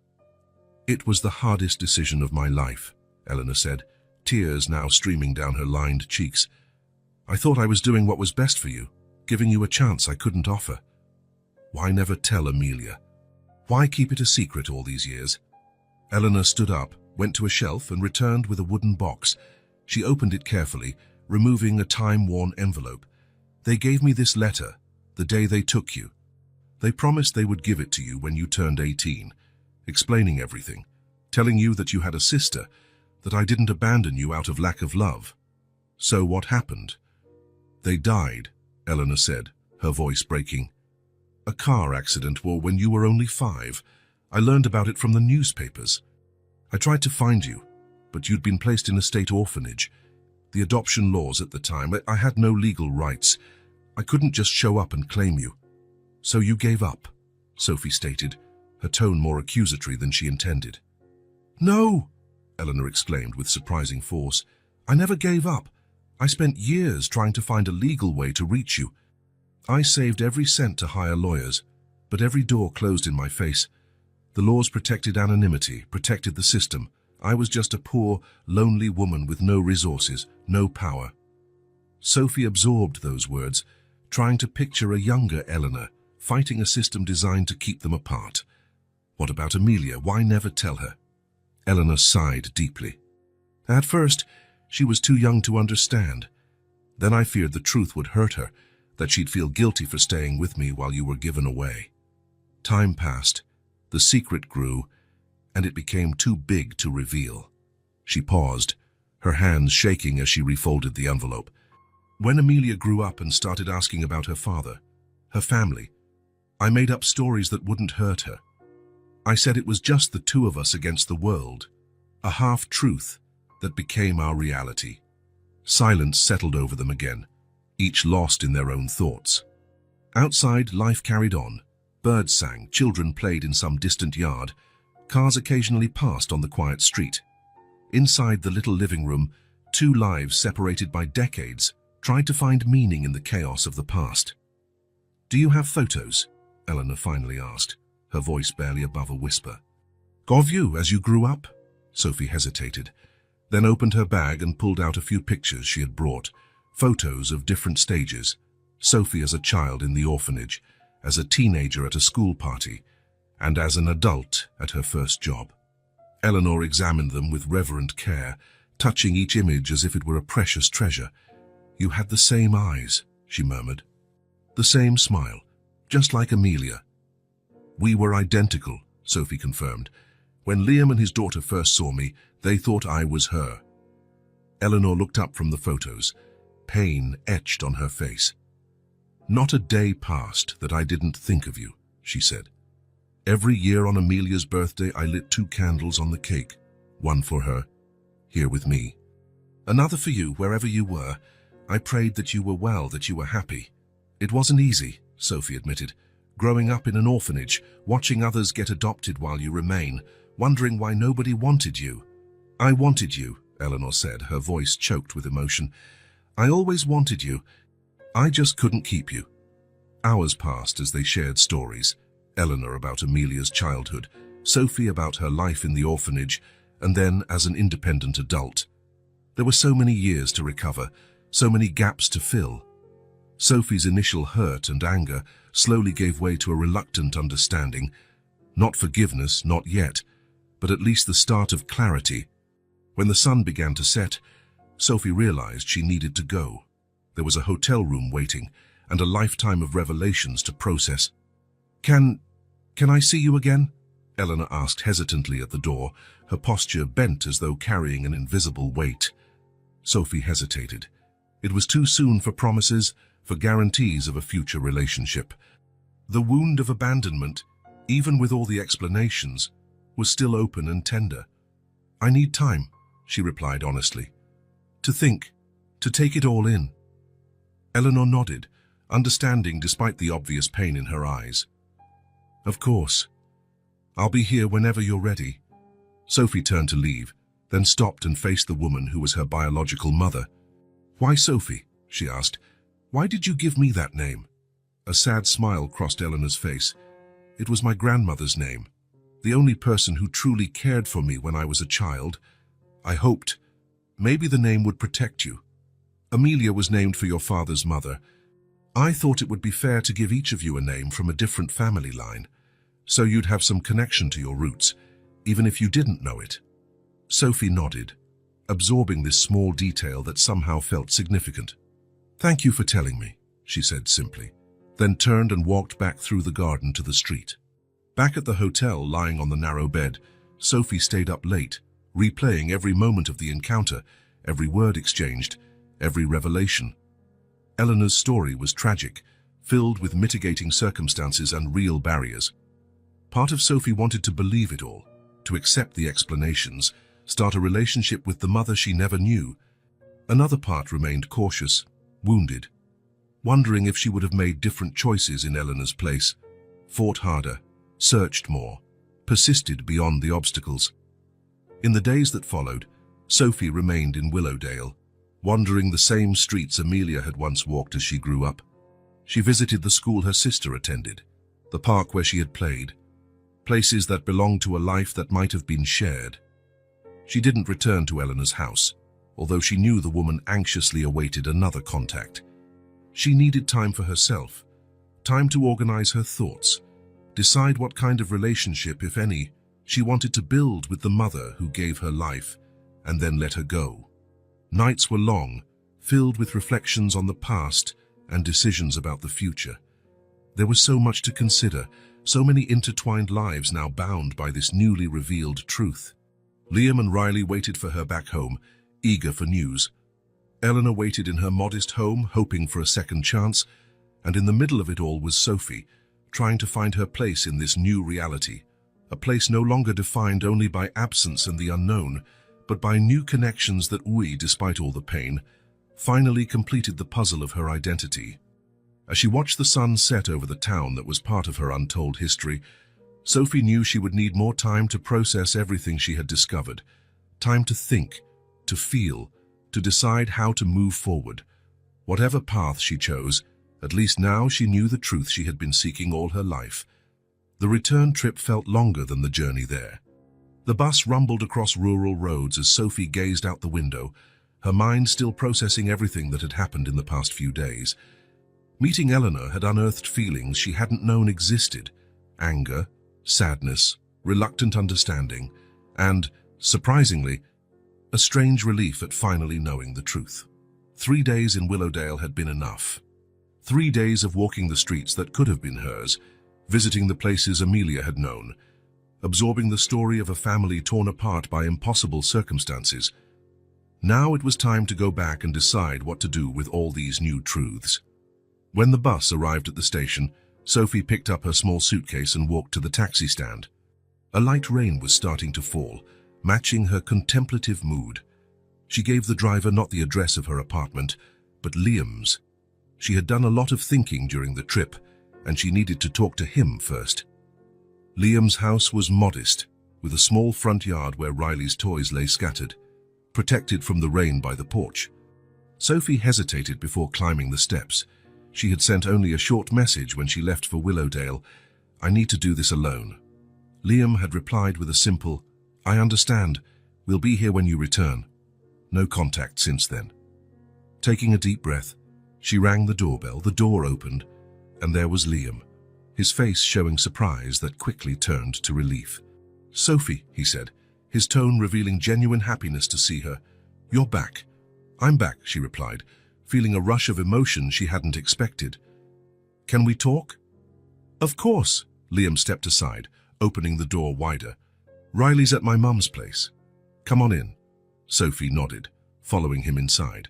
It was the hardest decision of my life, Eleanor said, tears now streaming down her lined cheeks. I thought I was doing what was best for you, giving you a chance I couldn't offer. Why never tell Amelia? Why keep it a secret all these years? Eleanor stood up, went to a shelf and returned with a wooden box. She opened it carefully, removing a time-worn envelope. They gave me this letter, the day they took you. They promised they would give it to you when you turned 18, explaining everything, telling you that you had a sister, that I didn't abandon you out of lack of love. So what happened? They died, Eleanor said, her voice breaking. A car accident when you were only 5. I learned about it from the newspapers. I tried to find you, but you'd been placed in a state orphanage. The adoption laws at the time, I had no legal rights. I couldn't just show up and claim you. So you gave up, Sophie stated, her tone more accusatory than she intended. No, Eleanor exclaimed with surprising force. I never gave up. I spent years trying to find a legal way to reach you. I saved every cent to hire lawyers, but every door closed in my face. The laws protected anonymity, protected the system. I was just a poor, lonely woman with no resources, no power. Sophie absorbed those words, trying to picture a younger Eleanor, fighting a system designed to keep them apart. What about Amelia? Why never tell her? Eleanor sighed deeply. At first, she was too young to understand. Then I feared the truth would hurt her, that she'd feel guilty for staying with me while you were given away. Time passed, the secret grew, and it became too big to reveal. She paused, her hands shaking as she refolded the envelope. When Amelia grew up and started asking about her father, her family, I made up stories that wouldn't hurt her. I said it was just the two of us against the world, a half-truth that became our reality. Silence settled over them again, each lost in their own thoughts. Outside, life carried on. Birds sang, children played in some distant yard. Cars occasionally passed on the quiet street. Inside the little living room, two lives separated by decades tried to find meaning in the chaos of the past. Do you have photos? Eleanor finally asked, her voice barely above a whisper. Of you as you grew up? Sophie hesitated, then opened her bag and pulled out a few pictures she had brought, photos of different stages. Sophie as a child in the orphanage, as a teenager at a school party, and as an adult at her first job. Eleanor examined them with reverent care, touching each image as if it were a precious treasure. You had the same eyes, she murmured. The same smile, just like Amelia. We were identical, Sophie confirmed. When Liam and his daughter first saw me, they thought I was her. Eleanor looked up from the photos, pain etched on her face. Not a day passed that I didn't think of you, she said. Every year on Amelia's birthday, I lit 2 candles on the cake, one for her, here with me. Another for you, wherever you were. I prayed that you were well, that you were happy. It wasn't easy, Sophie admitted, growing up in an orphanage, watching others get adopted while you remain, wondering why nobody wanted you. I wanted you, Eleanor said, her voice choked with emotion. I always wanted you. I just couldn't keep you. Hours passed as they shared stories. Eleanor about Amelia's childhood, Sophie about her life in the orphanage, and then as an independent adult. There were so many years to recover, so many gaps to fill. Sophie's initial hurt and anger slowly gave way to a reluctant understanding. Not forgiveness, not yet, but at least the start of clarity. When the sun began to set, Sophie realized she needed to go. There was a hotel room waiting, and a lifetime of revelations to process. Can I see you again? Eleanor asked hesitantly at the door, her posture bent as though carrying an invisible weight. Sophie hesitated. It was too soon for promises, for guarantees of a future relationship. The wound of abandonment, even with all the explanations, was still open and tender. I need time, she replied honestly. To think, to take it all in. Eleanor nodded, understanding despite the obvious pain in her eyes. Of course. I'll be here whenever you're ready. Sophie turned to leave, then stopped and faced the woman who was her biological mother. "Why Sophie?" she asked. "Why did you give me that name?" A sad smile crossed Eleanor's face. "It was my grandmother's name, the only person who truly cared for me when I was a child. I hoped maybe the name would protect you. Amelia was named for your father's mother. I thought it would be fair to give each of you a name from a different family line, so you'd have some connection to your roots, even if you didn't know it." Sophie nodded, absorbing this small detail that somehow felt significant. "Thank you for telling me," she said simply, then turned and walked back through the garden to the street. Back at the hotel, lying on the narrow bed, Sophie stayed up late, replaying every moment of the encounter, every word exchanged, every revelation. Eleanor's story was tragic, filled with mitigating circumstances and real barriers. Part of Sophie wanted to believe it all, to accept the explanations, start a relationship with the mother she never knew. Another part remained cautious, wounded, wondering if she would have made different choices in Eleanor's place, fought harder, searched more, persisted beyond the obstacles. In the days that followed, Sophie remained in Willowdale, wandering the same streets Amelia had once walked as she grew up. She visited the school her sister attended, the park where she had played, places that belonged to a life that might have been shared. She didn't return to Eleanor's house, although she knew the woman anxiously awaited another contact. She needed time for herself, time to organize her thoughts, decide what kind of relationship, if any, she wanted to build with the mother who gave her life and then let her go. Nights were long, filled with reflections on the past and decisions about the future. There was so much to consider, so many intertwined lives now bound by this newly revealed truth. Liam and Riley waited for her back home, eager for news. Eleanor waited in her modest home, hoping for a second chance, and in the middle of it all was Sophie, trying to find her place in this new reality, a place no longer defined only by absence and the unknown, but by new connections that despite all the pain, finally completed the puzzle of her identity. As she watched the sun set over the town that was part of her untold history, Sophie knew she would need more time to process everything she had discovered, time to think, to feel, to decide how to move forward. Whatever path she chose, at least now she knew the truth she had been seeking all her life. The return trip felt longer than the journey there. The bus rumbled across rural roads as Sophie gazed out the window, her mind still processing everything that had happened in the past few days. Meeting Eleanor had unearthed feelings she hadn't known existed: anger, sadness, reluctant understanding, and, surprisingly, a strange relief at finally knowing the truth. 3 days in Willowdale had been enough. 3 days of walking the streets that could have been hers, visiting the places Amelia had known, absorbing the story of a family torn apart by impossible circumstances. Now it was time to go back and decide what to do with all these new truths. When the bus arrived at the station, Sophie picked up her small suitcase and walked to the taxi stand. A light rain was starting to fall, matching her contemplative mood. She gave the driver not the address of her apartment, but Liam's. She had done a lot of thinking during the trip, and she needed to talk to him first. Liam's house was modest, with a small front yard where Riley's toys lay scattered, protected from the rain by the porch. Sophie hesitated before climbing the steps. She had sent only a short message when she left for Willowdale: "I need to do this alone." Liam had replied with a simple, "I understand. We'll be here when you return." No contact since then. Taking a deep breath, she rang the doorbell. The door opened, and there was Liam, his face showing surprise that quickly turned to relief. "Sophie," he said, his tone revealing genuine happiness to see her. "You're back." "I'm back," she replied, feeling a rush of emotion she hadn't expected. "Can we talk?" "Of course." Liam stepped aside, opening the door wider. "Riley's at my mum's place. Come on in." Sophie nodded, following him inside.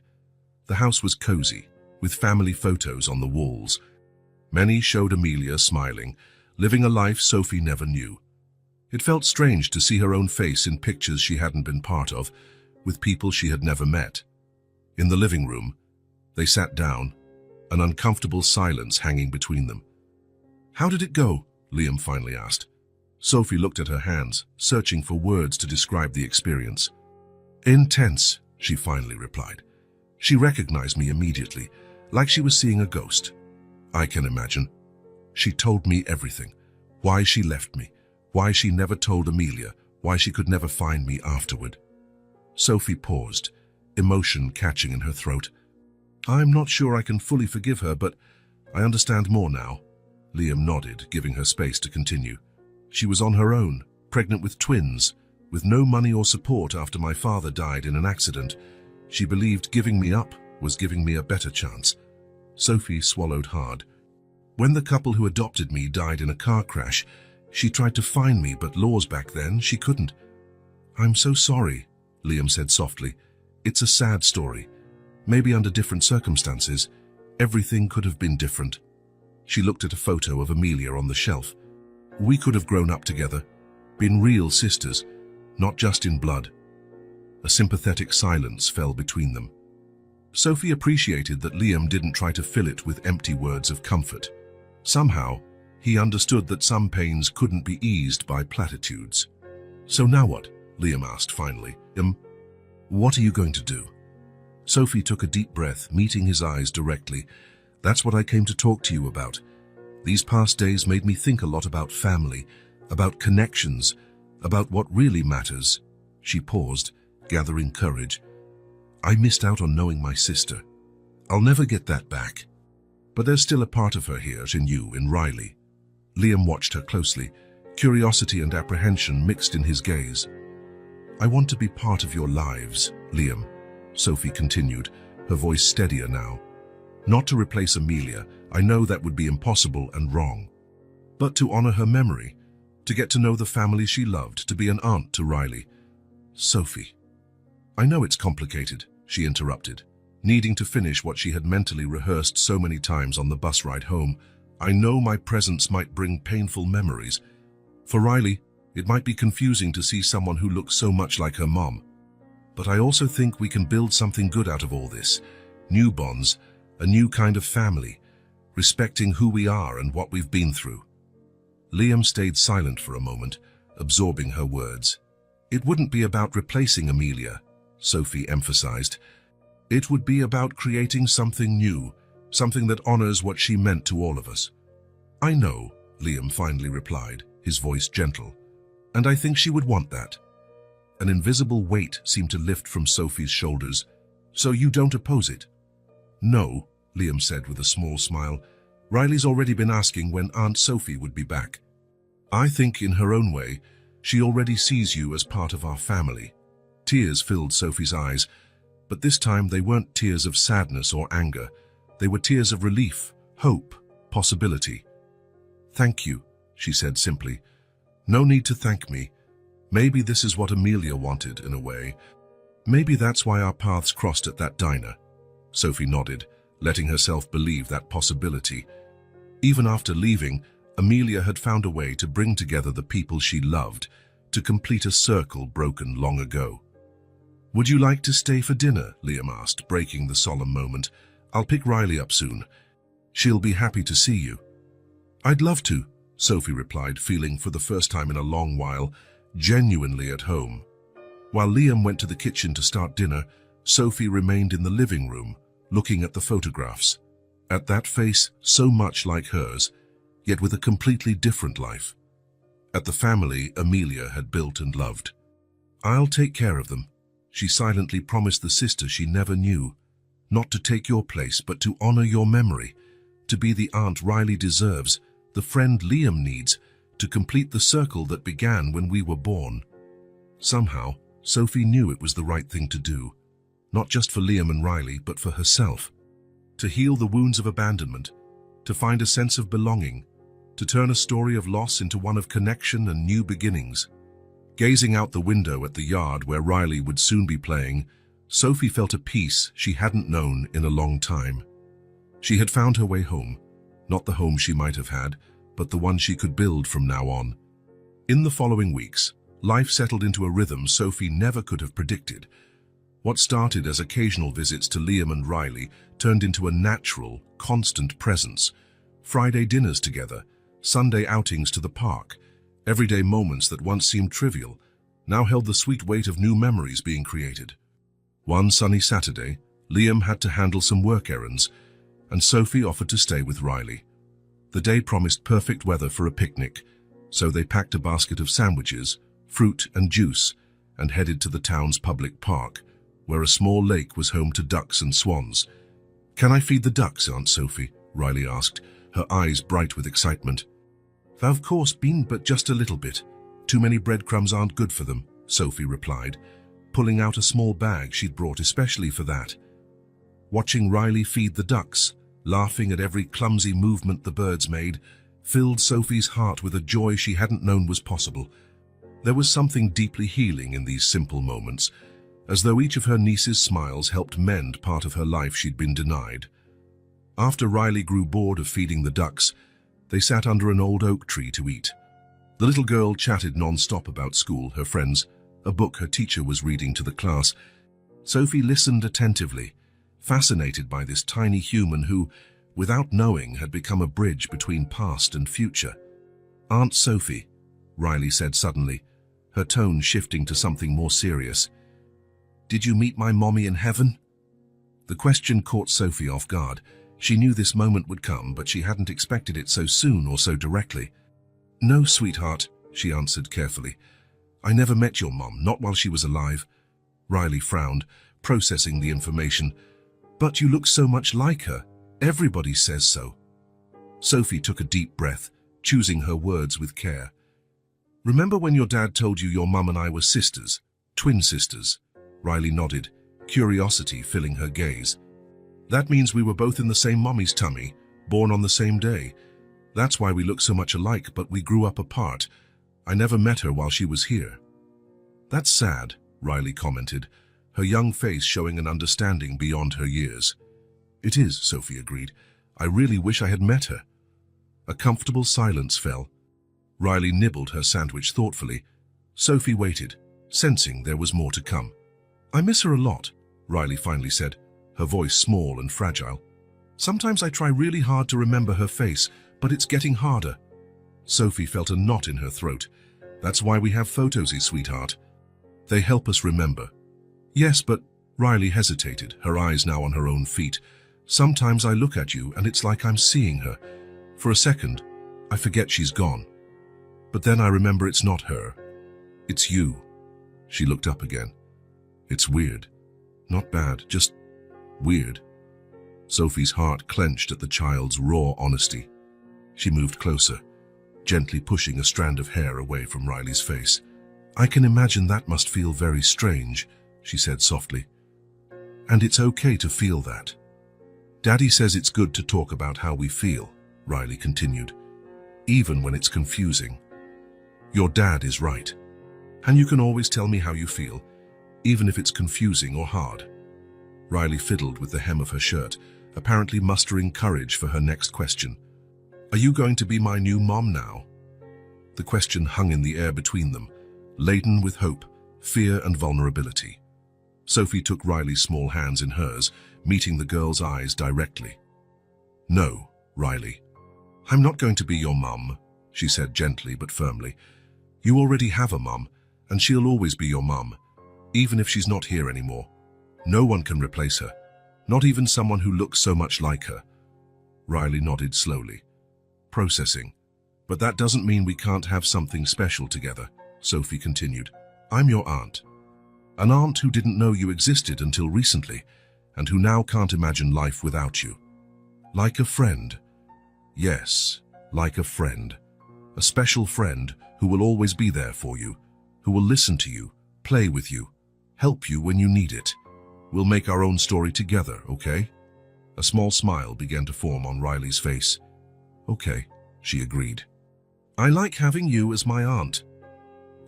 The house was cozy, with family photos on the walls. Many showed Amelia smiling, living a life Sophie never knew. It felt strange to see her own face in pictures she hadn't been part of, with people she had never met. In the living room, they sat down, an uncomfortable silence hanging between them. "How did it go?" Liam finally asked. Sophie looked at her hands, searching for words to describe the experience. "Intense," she finally replied. She recognized me immediately, like she was seeing a ghost. I can imagine. She told me everything. Why she left me, why she never told Amelia, why she could never find me afterward. Sophie paused, emotion catching in her throat. I'm not sure I can fully forgive her, but I understand more now. Liam nodded, giving her space to continue. She was on her own, pregnant with twins, with no money or support after my father died in an accident. She believed giving me up was giving me a better chance. Sophie swallowed hard. When the couple who adopted me died in a car crash, she tried to find me, but laws back then, she couldn't. I'm so sorry, Liam said softly. It's a sad story. Maybe under different circumstances, everything could have been different. She looked at a photo of Amelia on the shelf. We could have grown up together, been real sisters, not just in blood. A sympathetic silence fell between them. Sophie appreciated that Liam didn't try to fill it with empty words of comfort. Somehow, he understood that some pains couldn't be eased by platitudes. So now what? Liam asked finally. What are you going to do? Sophie took a deep breath, meeting his eyes directly. That's what I came to talk to you about. These past days made me think a lot about family, about connections, about what really matters. She paused, gathering courage. I missed out on knowing my sister. I'll never get that back. But there's still a part of her here, in you, in Riley. Liam watched her closely, curiosity and apprehension mixed in his gaze. I want to be part of your lives, Liam, Sophie continued, her voice steadier now. Not to replace Amelia, I know that would be impossible and wrong. But to honor her memory, to get to know the family she loved, to be an aunt to Riley. Sophie. I know it's complicated, she interrupted, needing to finish what she had mentally rehearsed so many times on the bus ride home. I know my presence might bring painful memories. For Riley, it might be confusing to see someone who looks so much like her mom. But I also think we can build something good out of all this. New bonds, a new kind of family, respecting who we are and what we've been through. Liam stayed silent for a moment, absorbing her words. It wouldn't be about replacing Amelia, Sophie emphasized. It would be about creating something new, something that honors what she meant to all of us. I know, Liam finally replied, his voice gentle. And I think she would want that. An invisible weight seemed to lift from Sophie's shoulders. So you don't oppose it? No, Liam said with a small smile. Riley's already been asking when Aunt Sophie would be back. I think in her own way, she already sees you as part of our family. Tears filled Sophie's eyes, but this time they weren't tears of sadness or anger. They were tears of relief, hope, possibility. Thank you, she said simply. No need to thank me. Maybe this is what Amelia wanted, in a way. Maybe that's why our paths crossed at that diner. Sophie nodded, letting herself believe that possibility. Even after leaving, Amelia had found a way to bring together the people she loved, to complete a circle broken long ago. Would you like to stay for dinner? Liam asked, breaking the solemn moment. I'll pick Riley up soon. She'll be happy to see you. I'd love to, Sophie replied, feeling for the first time in a long while, genuinely at home. While Liam went to the kitchen to start dinner, Sophie remained in the living room, looking at the photographs. At that face, so much like hers, yet with a completely different life. At the family Amelia had built and loved. I'll take care of them, she silently promised the sister she never knew. Not to take your place, but to honor your memory, to be the aunt Riley deserves, the friend Liam needs, to complete the circle that began when we were born. Somehow, Sophie knew it was the right thing to do, not just for Liam and Riley, but for herself. To heal the wounds of abandonment, to find a sense of belonging, to turn a story of loss into one of connection and new beginnings. Gazing out the window at the yard where Riley would soon be playing, Sophie felt a peace she hadn't known in a long time. She had found her way home, not the home she might have had, but the one she could build from now on. In the following weeks, life settled into a rhythm Sophie never could have predicted. What started as occasional visits to Liam and Riley turned into a natural, constant presence. Friday dinners together, Sunday outings to the park, everyday moments that once seemed trivial, now held the sweet weight of new memories being created. One sunny Saturday, Liam had to handle some work errands, and Sophie offered to stay with Riley. The day promised perfect weather for a picnic, so they packed a basket of sandwiches, fruit and juice, and headed to the town's public park, where a small lake was home to ducks and swans. "Can I feed the ducks, Aunt Sophie?" Riley asked, her eyes bright with excitement. "Of course, Bean, but just a little bit. Too many breadcrumbs aren't good for them," Sophie replied, pulling out a small bag she'd brought especially for that. Watching Riley feed the ducks, laughing at every clumsy movement the birds made, filled Sophie's heart with a joy she hadn't known was possible. There was something deeply healing in these simple moments, as though each of her niece's smiles helped mend part of her life she'd been denied. After Riley grew bored of feeding the ducks, they sat under an old oak tree to eat. The little girl chatted non-stop about school, her friends, a book her teacher was reading to the class. Sophie listened attentively, fascinated by this tiny human who, without knowing, had become a bridge between past and future. "Aunt Sophie," Riley said suddenly, her tone shifting to something more serious. "Did you meet my mommy in heaven?" The question caught Sophie off guard. She knew this moment would come, but she hadn't expected it so soon or so directly. "No, sweetheart," she answered carefully. "I never met your mom, not while she was alive." Riley frowned, processing the information. "But you look so much like her. Everybody says so." Sophie took a deep breath, choosing her words with care. "Remember when your dad told you your mum and I were sisters, twin sisters?" Riley nodded, curiosity filling her gaze. "That means we were both in the same mommy's tummy, born on the same day. That's why we look so much alike, but we grew up apart. I never met her while she was here." "That's sad," Riley commented, her young face showing an understanding beyond her years. "It is," Sophie agreed. "I really wish I had met her." A comfortable silence fell. Riley nibbled her sandwich thoughtfully. Sophie waited, sensing there was more to come. "I miss her a lot," Riley finally said, her voice small and fragile. "Sometimes I try really hard to remember her face, but it's getting harder." Sophie felt a knot in her throat. "That's why we have photos, sweetheart. They help us remember." "Yes, but..." Riley hesitated, her eyes now on her own feet. "Sometimes I look at you and it's like I'm seeing her. For a second, I forget she's gone. But then I remember it's not her. It's you." She looked up again. "It's weird. Not bad, just weird." Sophie's heart clenched at the child's raw honesty. She moved closer, gently pushing a strand of hair away from Riley's face. "I can imagine that must feel very strange," she said softly. "And it's okay to feel that. Daddy says it's good to talk about how we feel," Riley continued, "even when it's confusing. Your dad is right. And you can always tell me how you feel, even if it's confusing or hard." Riley fiddled with the hem of her shirt, apparently mustering courage for her next question. "Are you going to be my new mom now?" The question hung in the air between them, laden with hope, fear and vulnerability. Sophie took Riley's small hands in hers, meeting the girl's eyes directly. "No, Riley. I'm not going to be your mum," she said gently but firmly. "You already have a mum, and she'll always be your mum, even if she's not here anymore. No one can replace her, not even someone who looks so much like her." Riley nodded slowly, processing. "But that doesn't mean we can't have something special together," Sophie continued. "I'm your aunt. An aunt who didn't know you existed until recently, and who now can't imagine life without you. Like a friend. Yes, like a friend. A special friend who will always be there for you, who will listen to you, play with you, help you when you need it. We'll make our own story together, okay?" A small smile began to form on Riley's face. "Okay," she agreed. "I like having you as my aunt."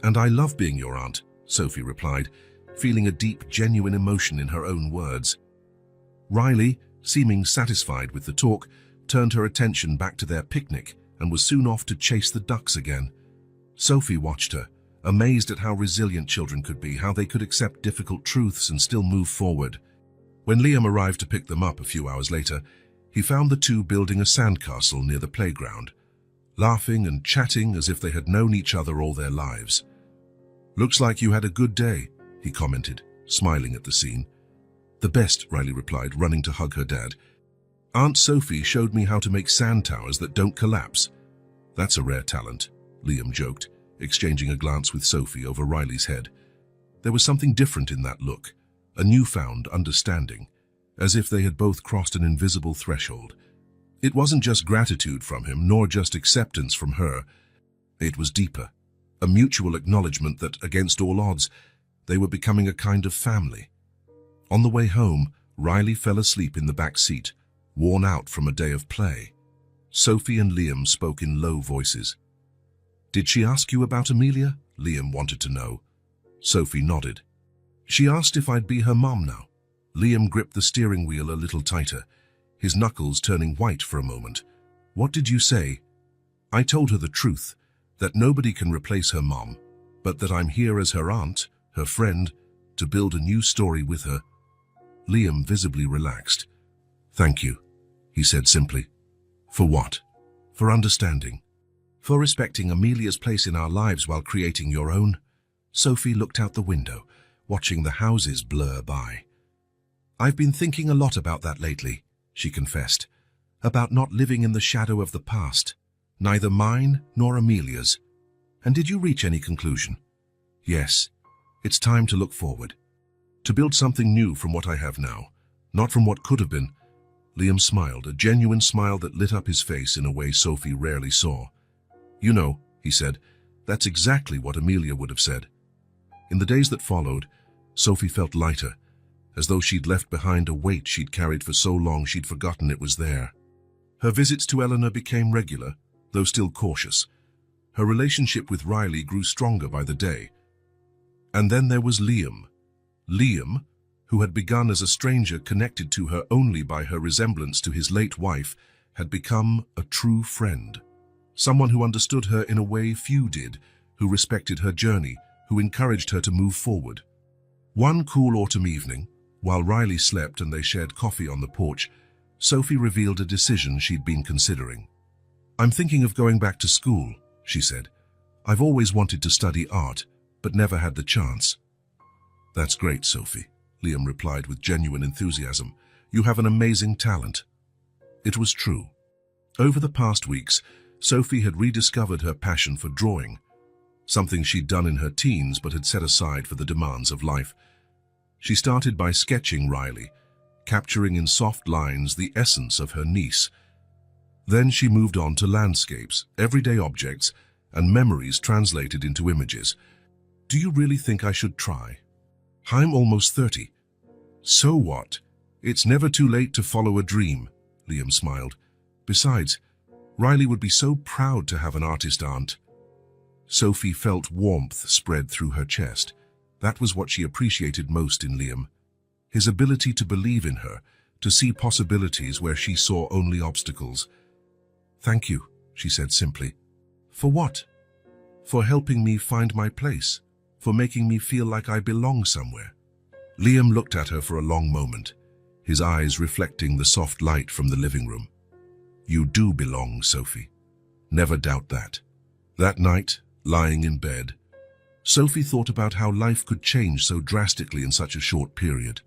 "And I love being your aunt," Sophie replied, feeling a deep, genuine emotion in her own words. Riley, seeming satisfied with the talk, turned her attention back to their picnic and was soon off to chase the ducks again. Sophie watched her, amazed at how resilient children could be, how they could accept difficult truths and still move forward. When Liam arrived to pick them up a few hours later, he found the two building a sandcastle near the playground, laughing and chatting as if they had known each other all their lives. "Looks like you had a good day," he commented, smiling at the scene. The best, Riley replied, running to hug her dad. Aunt Sophie showed me how to make sand towers that don't collapse. That's a rare talent, Liam joked, exchanging a glance with Sophie over Riley's head. There was something different in that look, a newfound understanding, as if they had both crossed an invisible threshold. It wasn't just gratitude from him, nor just acceptance from her. It was deeper, a mutual acknowledgement that, against all odds, they were becoming a kind of family. On the way home, Riley fell asleep in the back seat, worn out from a day of play. Sophie and Liam spoke in low voices. "Did she ask you about Amelia?" Liam wanted to know. Sophie nodded. "She asked if I'd be her mom now." Liam gripped the steering wheel a little tighter, his knuckles turning white for a moment. "What did you say?" "I told her the truth, that nobody can replace her mom, but that I'm here as her aunt, her friend, to build a new story with her." Liam visibly relaxed. "Thank you," he said simply. "For what?" "For understanding. For respecting Amelia's place in our lives while creating your own." Sophie looked out the window, watching the houses blur by. "I've been thinking a lot about that lately," she confessed, "about not living in the shadow of the past, neither mine nor Amelia's." "And did you reach any conclusion?" "Yes. It's time to look forward. To build something new from what I have now, not from what could have been." Liam smiled, a genuine smile that lit up his face in a way Sophie rarely saw. "You know," he said, "that's exactly what Amelia would have said." In the days that followed, Sophie felt lighter, as though she'd left behind a weight she'd carried for so long she'd forgotten it was there. Her visits to Eleanor became regular, though still cautious. Her relationship with Riley grew stronger by the day. And then there was Liam. Liam, who had begun as a stranger connected to her only by her resemblance to his late wife, had become a true friend. Someone who understood her in a way few did, who respected her journey, who encouraged her to move forward. One cool autumn evening, while Riley slept and they shared coffee on the porch, Sophie revealed a decision she'd been considering. "I'm thinking of going back to school," she said. "I've always wanted to study art, but never had the chance." "That's great, Sophie," Liam replied with genuine enthusiasm. "You have an amazing talent." It was true. Over the past weeks, Sophie had rediscovered her passion for drawing, something she'd done in her teens but had set aside for the demands of life. She started by sketching Riley, capturing in soft lines the essence of her niece. Then she moved on to landscapes, everyday objects, and memories translated into images. "Do you really think I should try?" "I'm almost 30. So what? It's never too late to follow a dream," Liam smiled. "Besides, Riley would be so proud to have an artist aunt." Sophie felt warmth spread through her chest. That was what she appreciated most in Liam. His ability to believe in her, to see possibilities where she saw only obstacles. "Thank you," she said simply. "For what?" "For helping me find my place, for making me feel like I belong somewhere." Liam looked at her for a long moment, his eyes reflecting the soft light from the living room. "You do belong, Sophie. Never doubt that." That night, lying in bed, Sophie thought about how life could change so drastically in such a short period.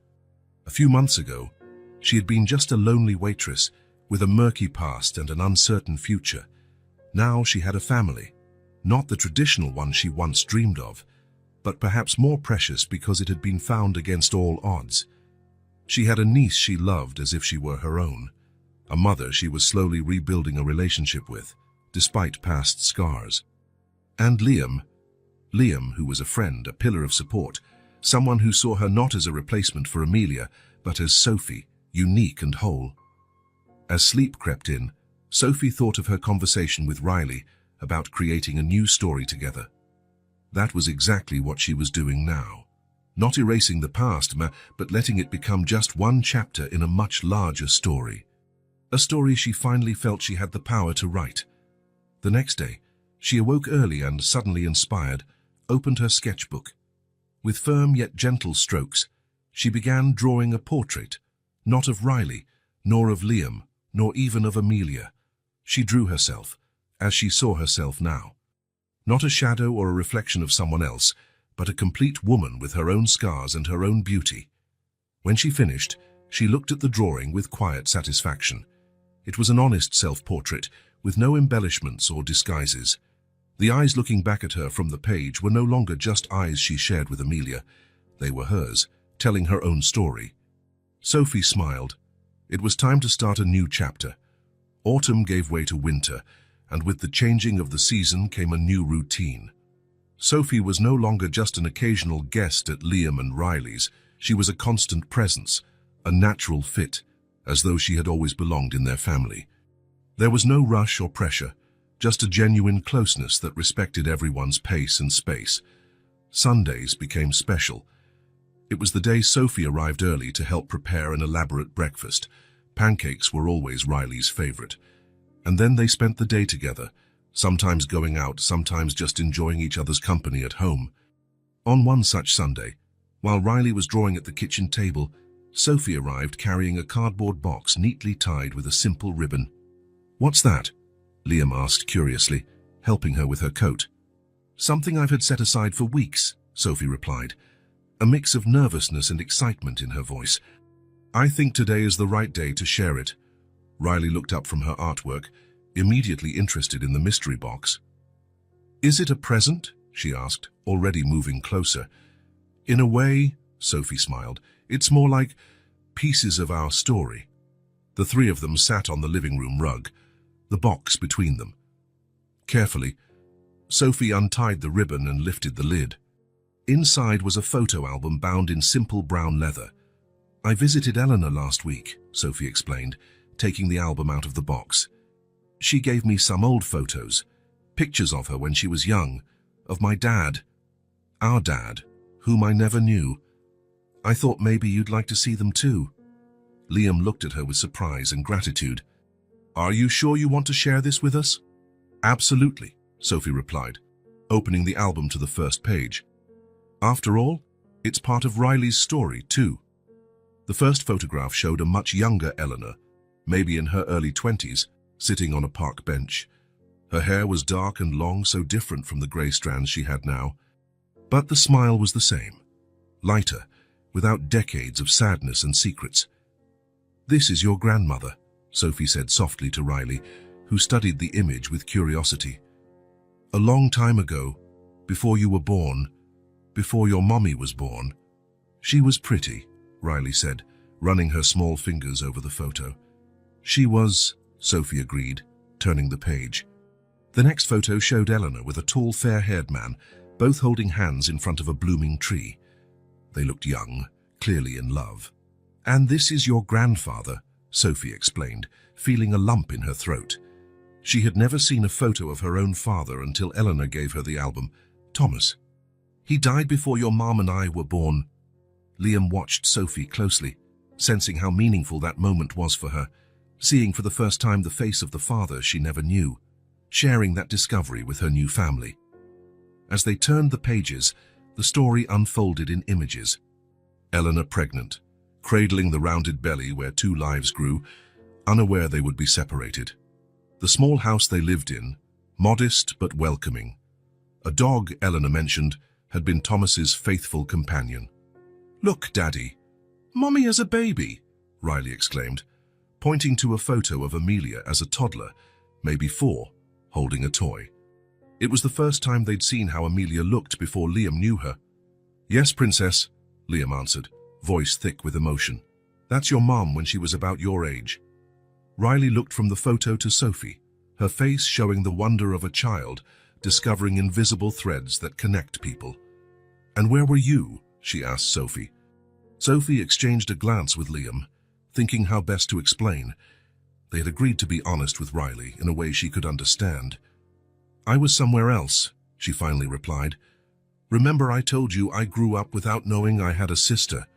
A few months ago, she had been just a lonely waitress with a murky past and an uncertain future. Now she had a family, not the traditional one she once dreamed of, but perhaps more precious because it had been found against all odds. She had a niece she loved as if she were her own, a mother she was slowly rebuilding a relationship with, despite past scars. And Liam, who was a friend, a pillar of support, someone who saw her not as a replacement for Amelia, but as Sophie, unique and whole. As sleep crept in, Sophie thought of her conversation with Riley about creating a new story together. That was exactly what she was doing now. Not erasing the past, but letting it become just one chapter in a much larger story. A story she finally felt she had the power to write. The next day, she awoke early and, suddenly inspired, opened her sketchbook. With firm yet gentle strokes, she began drawing a portrait, not of Riley, nor of Liam, nor even of Amelia. She drew herself, as she saw herself now. Not a shadow or a reflection of someone else, but a complete woman with her own scars and her own beauty. When she finished, she looked at the drawing with quiet satisfaction. It was an honest self-portrait, with no embellishments or disguises. The eyes looking back at her from the page were no longer just eyes she shared with Amelia. They were hers, telling her own story. Sophie smiled. It was time to start a new chapter. Autumn gave way to winter, and with the changing of the season came a new routine. Sophie was no longer just an occasional guest at Liam and Riley's. She was a constant presence, a natural fit, as though she had always belonged in their family. There was no rush or pressure, just a genuine closeness that respected everyone's pace and space. Sundays became special. It was the day Sophie arrived early to help prepare an elaborate breakfast. Pancakes were always Riley's favorite. And then they spent the day together, sometimes going out, sometimes just enjoying each other's company at home. On one such Sunday, while Riley was drawing at the kitchen table, Sophie arrived carrying a cardboard box neatly tied with a simple ribbon. "What's that?" Liam asked curiously, helping her with her coat. "Something I've had set aside for weeks," Sophie replied, a mix of nervousness and excitement in her voice. "I think today is the right day to share it." Riley looked up from her artwork, immediately interested in the mystery box. "Is it a present?" she asked, already moving closer. "In a way," Sophie smiled, "it's more like pieces of our story." The three of them sat on the living room rug, the box between them. Carefully, Sophie untied the ribbon and lifted the lid. Inside was a photo album bound in simple brown leather. "I visited Eleanor last week," Sophie explained, taking the album out of the box. "She gave me some old photos, pictures of her when she was young, of my dad, our dad, whom I never knew. I thought maybe you'd like to see them too." Liam looked at her with surprise and gratitude. "Are you sure you want to share this with us?" "Absolutely," Sophie replied, opening the album to the first page. After all, it's part of Riley's story too. The first photograph showed a much younger Eleanor, maybe in her early 20s, sitting on a park bench. Her hair was dark and long, so different from the grey strands she had now. But the smile was the same, lighter, without decades of sadness and secrets. "This is your grandmother," Sophie said softly to Riley, who studied the image with curiosity. "A long time ago, before you were born, before your mommy was born." "She was pretty," Riley said, running her small fingers over the photo. "She was," Sophie agreed, turning the page. The next photo showed Eleanor with a tall, fair-haired man, both holding hands in front of a blooming tree. They looked young, clearly in love. "And this is your grandfather," Sophie explained, feeling a lump in her throat. She had never seen a photo of her own father until Eleanor gave her the album. "Thomas. He died before your mom and I were born." Liam watched Sophie closely, sensing how meaningful that moment was for her, seeing for the first time the face of the father she never knew, sharing that discovery with her new family. As they turned the pages, the story unfolded in images. Eleanor pregnant, cradling the rounded belly where two lives grew, unaware they would be separated. The small house they lived in, modest but welcoming. A dog, Eleanor mentioned, had been Thomas's faithful companion. "Look, Daddy, Mommy as a baby," Riley exclaimed, pointing to a photo of Amelia as a toddler, maybe 4, holding a toy. It was the first time they'd seen how Amelia looked before Liam knew her. "Yes, Princess," Liam answered, voice thick with emotion. "That's your mom when she was about your age." Riley looked from the photo to Sophie, her face showing the wonder of a child discovering invisible threads that connect people. "And where were you?" she asked Sophie. Sophie exchanged a glance with Liam, thinking how best to explain. They had agreed to be honest with Riley in a way she could understand. "I was somewhere else," she finally replied. "Remember I told you I grew up without knowing I had a sister,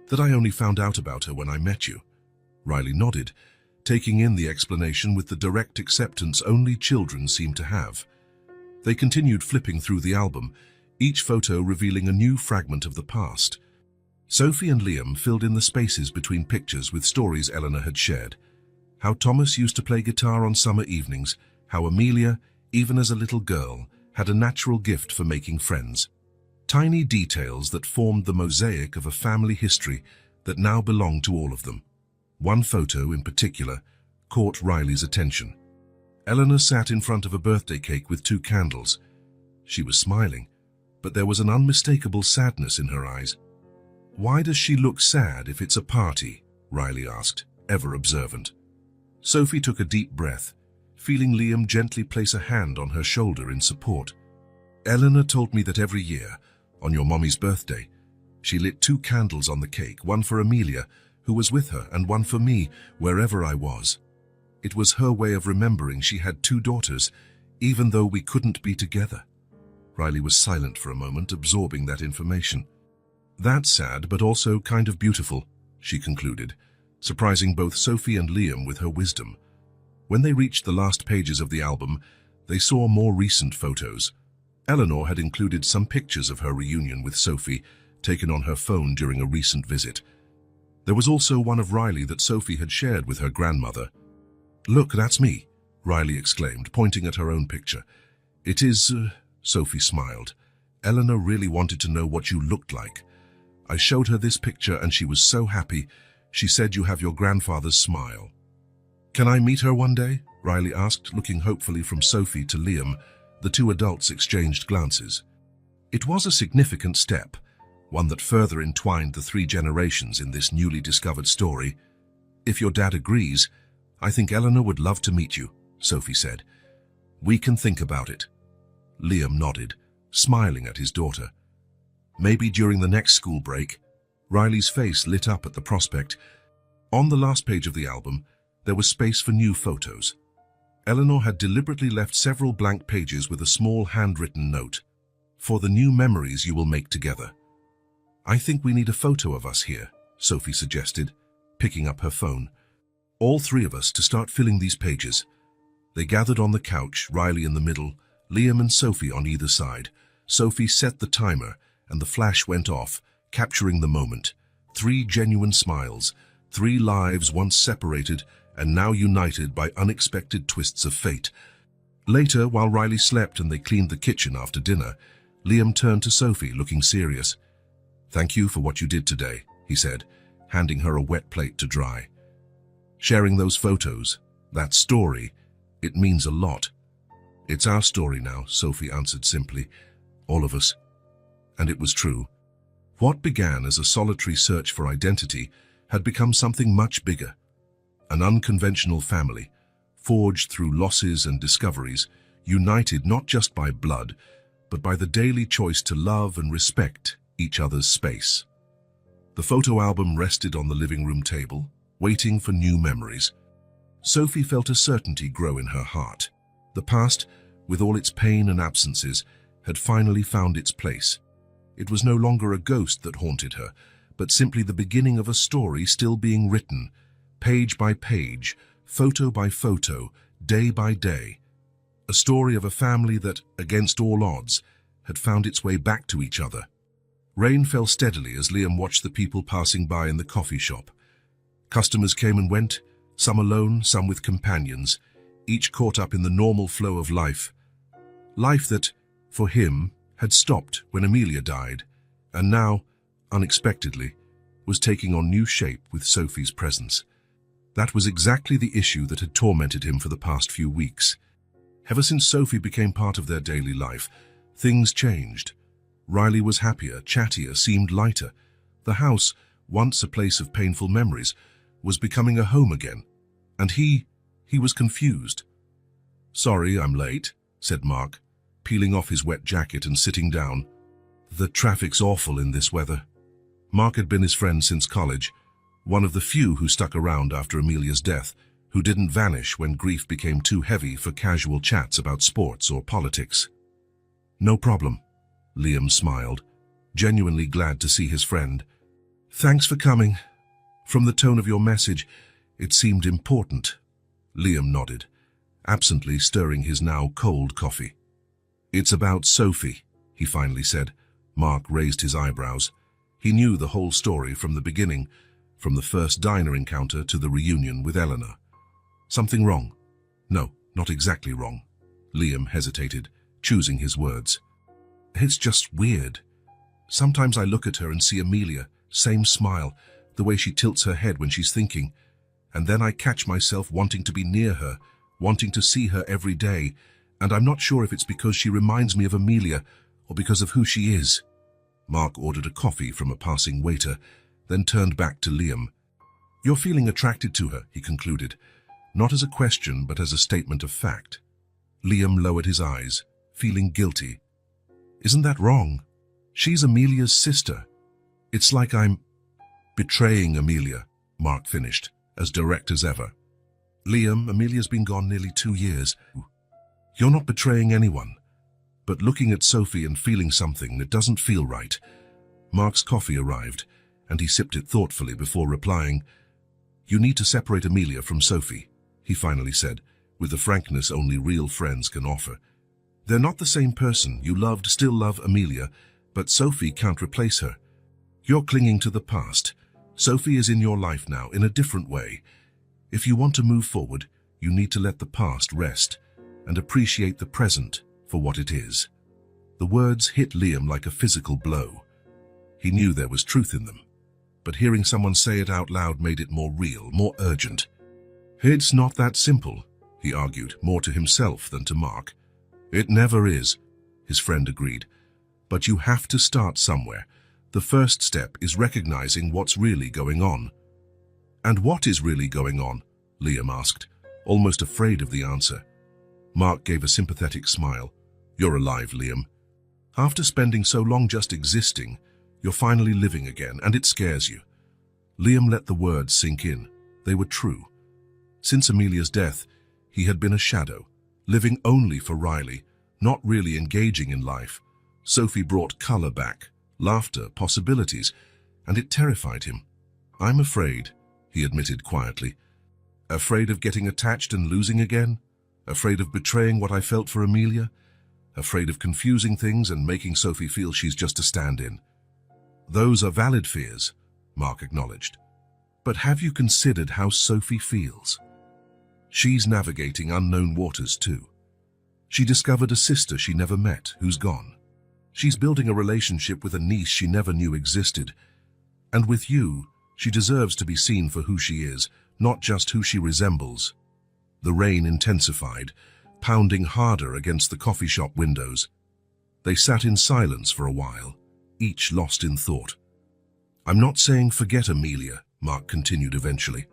that I only found out about her when I met you?" Riley nodded, taking in the explanation with the direct acceptance only children seem to have. They continued flipping through the album, each photo revealing a new fragment of the past. Sophie and Liam filled in the spaces between pictures with stories Eleanor had shared. How Thomas used to play guitar on summer evenings, how Amelia, even as a little girl, had a natural gift for making friends. Tiny details that formed the mosaic of a family history that now belonged to all of them. One photo, in particular, caught Riley's attention. Eleanor sat in front of a birthday cake with 2 candles. She was smiling, but there was an unmistakable sadness in her eyes. "Why does she look sad if it's a party?" Riley asked, ever observant. Sophie took a deep breath, feeling Liam gently place a hand on her shoulder in support. "Eleanor told me that every year, on your mommy's birthday, she lit 2 candles on the cake, one for Amelia, who was with her, and one for me, wherever I was. It was her way of remembering she had 2 daughters, even though we couldn't be together." Riley was silent for a moment, absorbing that information. "That's sad, but also kind of beautiful," she concluded, surprising both Sophie and Liam with her wisdom. When they reached the last pages of the album, they saw more recent photos. Eleanor had included some pictures of her reunion with Sophie, taken on her phone during a recent visit. There was also one of Riley that Sophie had shared with her grandmother. "Look, that's me," Riley exclaimed, pointing at her own picture. "It is," Sophie smiled. "Eleanor really wanted to know what you looked like. I showed her this picture and she was so happy. She said you have your grandfather's smile." "Can I meet her one day?" Riley asked, looking hopefully from Sophie to Liam. The 2 adults exchanged glances. It was a significant step, one that further entwined the 3 generations in this newly discovered story. "If your dad agrees, I think Eleanor would love to meet you," Sophie said. "We can think about it." Liam nodded, smiling at his daughter. "Maybe during the next school break." Riley's face lit up at the prospect. On the last page of the album, there was space for new photos. Eleanor had deliberately left several blank pages with a small handwritten note. "For the new memories you will make together." "I think we need a photo of us here," Sophie suggested, picking up her phone. "All 3 of us to start filling these pages." They gathered on the couch, Riley in the middle, Liam and Sophie on either side. Sophie set the timer, and the flash went off, capturing the moment. 3 genuine smiles, 3 lives once separated and now united by unexpected twists of fate. Later, while Riley slept and they cleaned the kitchen after dinner, Liam turned to Sophie, looking serious. "Thank you for what you did today," he said, handing her a wet plate to dry. "Sharing those photos, that story, it means a lot." "It's our story now," Sophie answered simply. "All of us." And it was true. What began as a solitary search for identity had become something much bigger. An unconventional family, forged through losses and discoveries, united not just by blood, but by the daily choice to love and respect each other's space. The photo album rested on the living room table, waiting for new memories. Sophie felt a certainty grow in her heart. The past, with all its pain and absences, had finally found its place. It was no longer a ghost that haunted her, but simply the beginning of a story still being written, page by page, photo by photo, day by day. A story of a family that, against all odds, had found its way back to each other. Rain fell steadily as Liam watched the people passing by in the coffee shop. Customers came and went, some alone, some with companions, each caught up in the normal flow of life. Life that, for him, had stopped when Amelia died, and now, unexpectedly, was taking on new shape with Sophie's presence. That was exactly the issue that had tormented him for the past few weeks. Ever since Sophie became part of their daily life, things changed. Riley was happier, chattier, seemed lighter. The house, once a place of painful memories, was becoming a home again. And he was confused. "Sorry, I'm late," said Mark, peeling off his wet jacket and sitting down. "The traffic's awful in this weather." Mark had been his friend since college, one of the few who stuck around after Amelia's death, who didn't vanish when grief became too heavy for casual chats about sports or politics. "No problem," Liam smiled, genuinely glad to see his friend. "Thanks for coming. From the tone of your message, it seemed important." Liam nodded, absently stirring his now cold coffee. "It's about Sophie," he finally said. Mark raised his eyebrows. He knew the whole story from the beginning, from the first diner encounter to the reunion with Eleanor. "Something wrong?" "No, not exactly wrong." Liam hesitated, choosing his words. "It's just weird. Sometimes I look at her and see Amelia, same smile, the way she tilts her head when she's thinking. And then I catch myself wanting to be near her, wanting to see her every day, and I'm not sure if it's because she reminds me of Amelia or because of who she is." Mark ordered a coffee from a passing waiter, then turned back to Liam. "You're feeling attracted to her," he concluded, not as a question but as a statement of fact. Liam lowered his eyes, feeling guilty. "Isn't that wrong? She's Amelia's sister. It's like I'm betraying Amelia," Mark finished, as direct as ever. "Liam, Amelia's been gone nearly 2 years. You're not betraying anyone. But looking at Sophie and feeling something that doesn't feel right." Mark's coffee arrived, and he sipped it thoughtfully before replying. "You need to separate Amelia from Sophie," he finally said, with the frankness only real friends can offer. "They're not the same person. You still love Amelia, but Sophie can't replace her. You're clinging to the past. Sophie is in your life now in a different way. If you want to move forward, you need to let the past rest and appreciate the present for what it is." The words hit Liam like a physical blow. He knew there was truth in them, but hearing someone say it out loud made it more real, more urgent. "It's not that simple," he argued, more to himself than to Mark. "It never is," his friend agreed. "But you have to start somewhere. The first step is recognizing what's really going on." "And what is really going on?" Liam asked, almost afraid of the answer. Mark gave a sympathetic smile. "You're alive, Liam. After spending so long just existing, you're finally living again, and it scares you." Liam let the words sink in. They were true. Since Amelia's death, he had been a shadow, living only for Riley, not really engaging in life. Sophie brought color back, laughter, possibilities, and it terrified him. "I'm afraid," he admitted quietly. "Afraid of getting attached and losing again? Afraid of betraying what I felt for Amelia? Afraid of confusing things and making Sophie feel she's just a stand-in?" "Those are valid fears," Mark acknowledged. "But have you considered how Sophie feels? She's navigating unknown waters too. She discovered a sister she never met, who's gone. She's building a relationship with a niece she never knew existed. And with you, she deserves to be seen for who she is, not just who she resembles." The rain intensified, pounding harder against the coffee shop windows. They sat in silence for a while, each lost in thought. "I'm not saying forget Amelia," Mark continued eventually.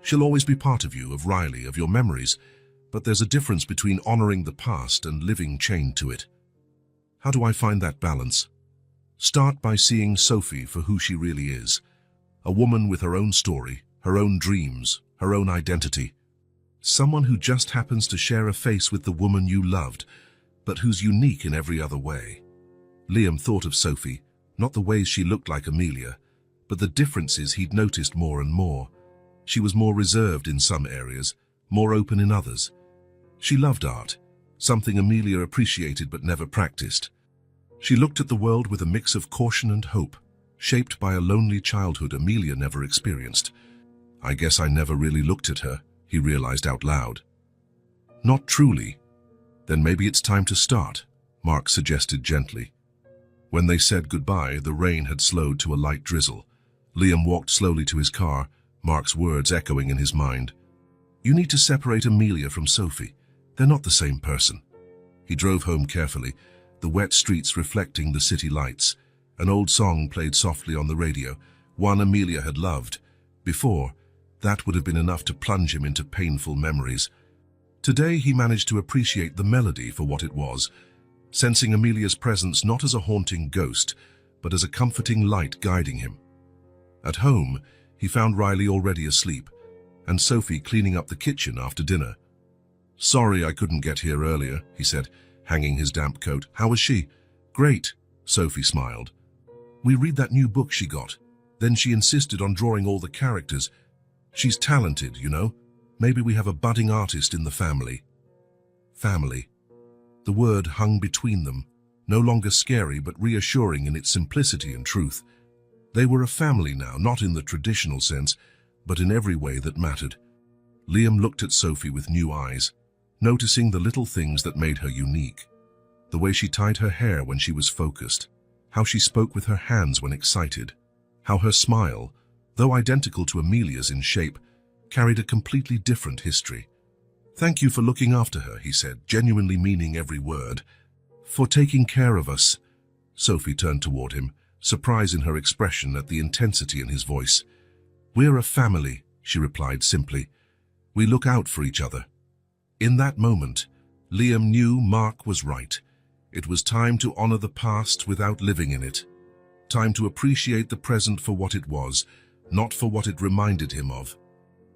"She'll always be part of you, of Riley, of your memories, but there's a difference between honoring the past and living chained to it. How do I find that balance? Start by seeing Sophie for who she really is. A woman with her own story, her own dreams, her own identity. Someone who just happens to share a face with the woman you loved, but who's unique in every other way." Liam thought of Sophie, not the ways she looked like Amelia, but the differences he'd noticed more and more. She was more reserved in some areas, more open in others. She loved art, something Amelia appreciated but never practiced. She looked at the world with a mix of caution and hope, shaped by a lonely childhood Amelia never experienced. "I guess I never really looked at her," he realized out loud. "Not truly. Then maybe it's time to start," Mark suggested gently. When they said goodbye, the rain had slowed to a light drizzle. Liam walked slowly to his car, Mark's words echoing in his mind. "You need to separate Amelia from Sophie. They're not the same person." He drove home carefully, the wet streets reflecting the city lights. An old song played softly on the radio, one Amelia had loved. Before, that would have been enough to plunge him into painful memories. Today he managed to appreciate the melody for what it was, sensing Amelia's presence not as a haunting ghost, but as a comforting light guiding him. At home, he found Riley already asleep, and Sophie cleaning up the kitchen after dinner. "Sorry I couldn't get here earlier," he said, hanging his damp coat. "How was she?" "Great," Sophie smiled. "We read that new book she got. Then she insisted on drawing all the characters. She's talented, you know. Maybe we have a budding artist in the family." Family. The word hung between them, no longer scary but reassuring in its simplicity and truth. They were a family now, not in the traditional sense, but in every way that mattered. Liam looked at Sophie with new eyes, noticing the little things that made her unique. The way she tied her hair when she was focused, how she spoke with her hands when excited, how her smile, though identical to Amelia's in shape, carried a completely different history. "Thank you for looking after her," he said, genuinely meaning every word. "For taking care of us." Sophie turned toward him, surprise in her expression at the intensity in his voice. "We're a family," she replied simply. "We look out for each other." In that moment, Liam knew Mark was right. It was time to honor the past without living in it. Time to appreciate the present for what it was, not for what it reminded him of.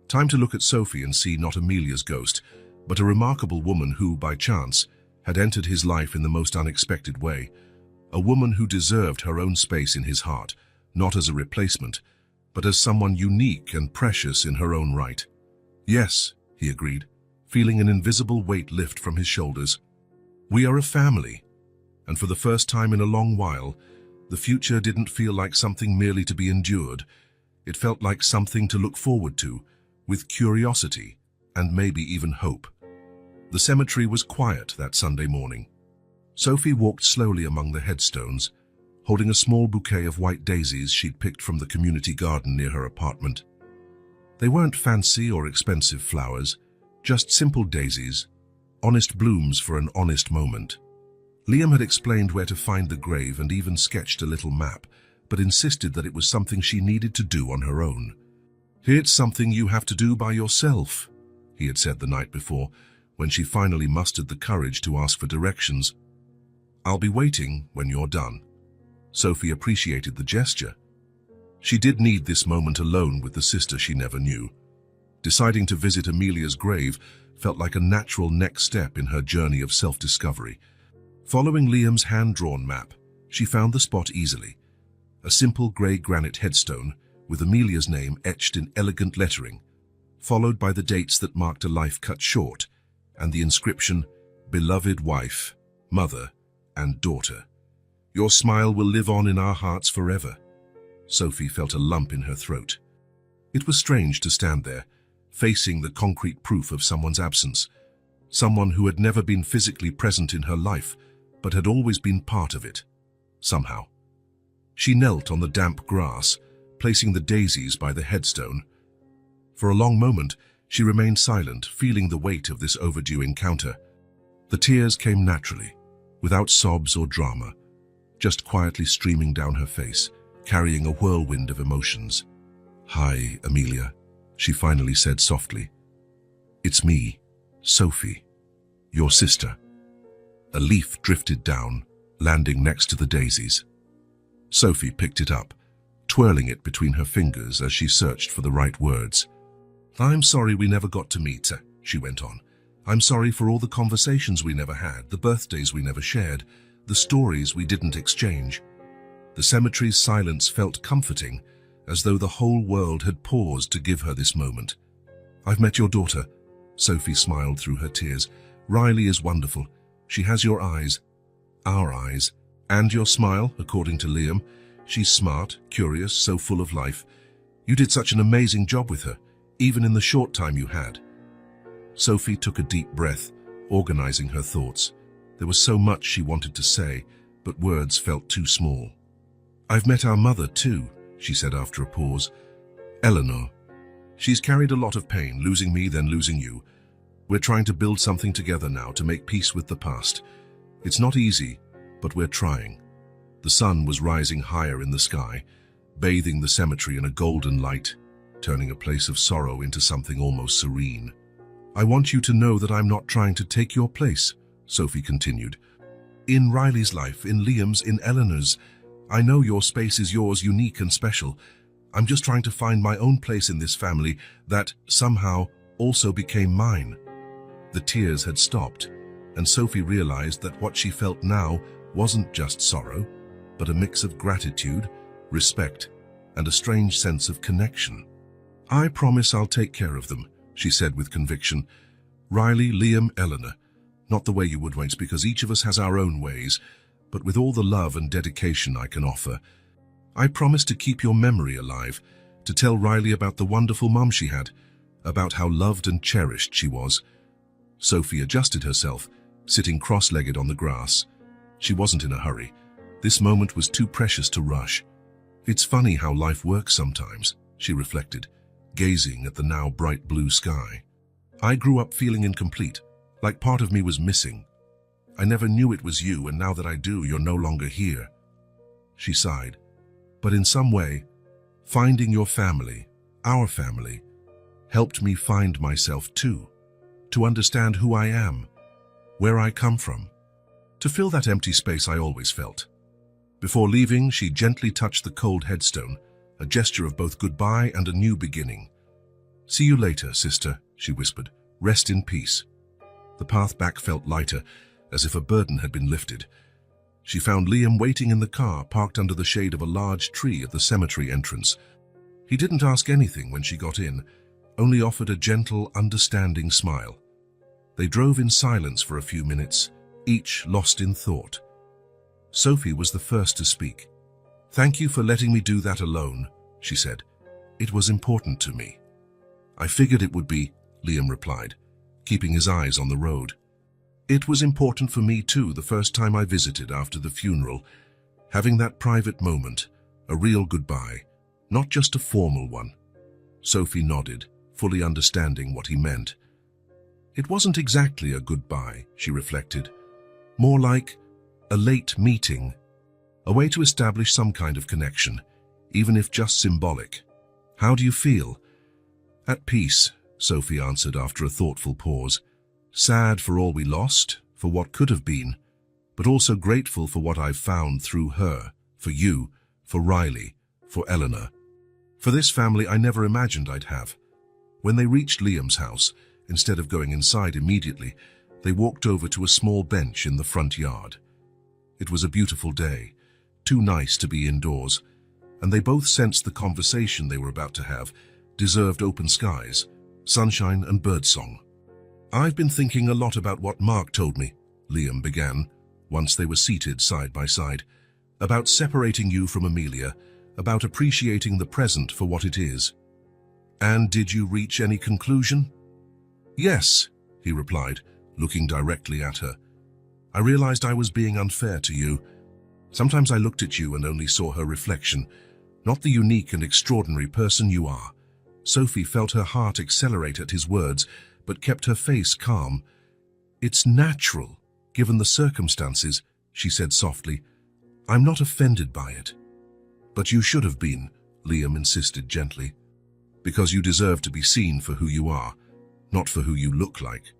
Time to look at Sophie and see not Amelia's ghost, but a remarkable woman who, by chance, had entered his life in the most unexpected way. A woman who deserved her own space in his heart, not as a replacement, but as someone unique and precious in her own right. "Yes," he agreed, feeling an invisible weight lift from his shoulders. "We are a family." And for the first time in a long while, the future didn't feel like something merely to be endured. It felt like something to look forward to, with curiosity and maybe even hope. The cemetery was quiet that Sunday morning. Sophie walked slowly among the headstones, holding a small bouquet of white daisies she'd picked from the community garden near her apartment. They weren't fancy or expensive flowers, just simple daisies, honest blooms for an honest moment. Liam had explained where to find the grave and even sketched a little map, but insisted that it was something she needed to do on her own. "It's something you have to do by yourself," he had said the night before, when she finally mustered the courage to ask for directions. "I'll be waiting when you're done." Sophie appreciated the gesture. She did need this moment alone with the sister she never knew. Deciding to visit Amelia's grave felt like a natural next step in her journey of self-discovery. Following Liam's hand-drawn map, she found the spot easily. A simple grey granite headstone with Amelia's name etched in elegant lettering, followed by the dates that marked a life cut short, and the inscription, "Beloved wife, mother, and daughter. Your smile will live on in our hearts forever." Sophie felt a lump in her throat. It was strange to stand there, facing the concrete proof of someone's absence, someone who had never been physically present in her life, but had always been part of it, somehow. She knelt on the damp grass, placing the daisies by the headstone. For a long moment, she remained silent, feeling the weight of this overdue encounter. The tears came naturally, without sobs or drama, just quietly streaming down her face, carrying a whirlwind of emotions. "Hi, Amelia," she finally said softly. "It's me, Sophie, your sister." A leaf drifted down, landing next to the daisies. Sophie picked it up, twirling it between her fingers as she searched for the right words. "I'm sorry we never got to meet," she went on. "I'm sorry for all the conversations we never had, the birthdays we never shared, the stories we didn't exchange." The cemetery's silence felt comforting, as though the whole world had paused to give her this moment. "I've met your daughter," Sophie smiled through her tears. "Riley is wonderful. She has your eyes, our eyes, and your smile, according to Liam. She's smart, curious, so full of life. You did such an amazing job with her, even in the short time you had." Sophie took a deep breath, organizing her thoughts. There was so much she wanted to say, but words felt too small. "I've met our mother too," she said after a pause. "Eleanor. She's carried a lot of pain, losing me, then losing you. We're trying to build something together now to make peace with the past. It's not easy, but we're trying." The sun was rising higher in the sky, bathing the cemetery in a golden light, turning a place of sorrow into something almost serene. "I want you to know that I'm not trying to take your place," Sophie continued. "In Riley's life, in Liam's, in Eleanor's, I know your space is yours, unique and special. I'm just trying to find my own place in this family that, somehow, also became mine." The tears had stopped, and Sophie realized that what she felt now wasn't just sorrow, but a mix of gratitude, respect, and a strange sense of connection. "I promise I'll take care of them," she said with conviction. "Riley, Liam, Eleanor. Not the way you would once, because each of us has our own ways, but with all the love and dedication I can offer. I promise to keep your memory alive, to tell Riley about the wonderful mum she had, about how loved and cherished she was." Sophie adjusted herself, sitting cross-legged on the grass. She wasn't in a hurry. This moment was too precious to rush. "It's funny how life works sometimes," she reflected, gazing at the now bright blue sky. I grew up feeling incomplete, like part of me was missing. I never knew it was you, and now that I do, you're no longer here. She sighed. But in some way, finding your family, our family, helped me find myself too, to understand who I am, where I come from, to fill that empty space I always felt. Before leaving, she gently touched the cold headstone, a gesture of both goodbye and a new beginning. "See you later, sister," she whispered. "Rest in peace." The path back felt lighter, as if a burden had been lifted. She found Liam waiting in the car, parked under the shade of a large tree at the cemetery entrance. He didn't ask anything when she got in, only offered a gentle, understanding smile. They drove in silence for a few minutes, each lost in thought. Sophie was the first to speak. "Thank you for letting me do that alone," she said. "It was important to me." "I figured it would be," Liam replied, keeping his eyes on the road. "It was important for me too, the first time I visited after the funeral, having that private moment, a real goodbye, not just a formal one." Sophie nodded, fully understanding what he meant. It wasn't exactly a goodbye, she reflected. More like a late meeting, a way to establish some kind of connection, even if just symbolic. "How do you feel?" "At peace," Sophie answered after a thoughtful pause. "Sad for all we lost, for what could have been, but also grateful for what I've found through her, for you, for Riley, for Eleanor. For this family I never imagined I'd have." When they reached Liam's house, instead of going inside immediately, they walked over to a small bench in the front yard. It was a beautiful day, too nice to be indoors, and they both sensed the conversation they were about to have deserved open skies, sunshine and birdsong. "I've been thinking a lot about what Mark told me," Liam began, once they were seated side by side, "about separating you from Amelia, about appreciating the present for what it is." "And did you reach any conclusion?" "Yes," he replied, looking directly at her. "I realized I was being unfair to you. Sometimes I looked at you and only saw her reflection, not the unique and extraordinary person you are." Sophie felt her heart accelerate at his words, but kept her face calm. "It's natural, given the circumstances," she said softly. "I'm not offended by it." "But you should have been," Liam insisted gently. "Because you deserve to be seen for who you are, not for who you look like."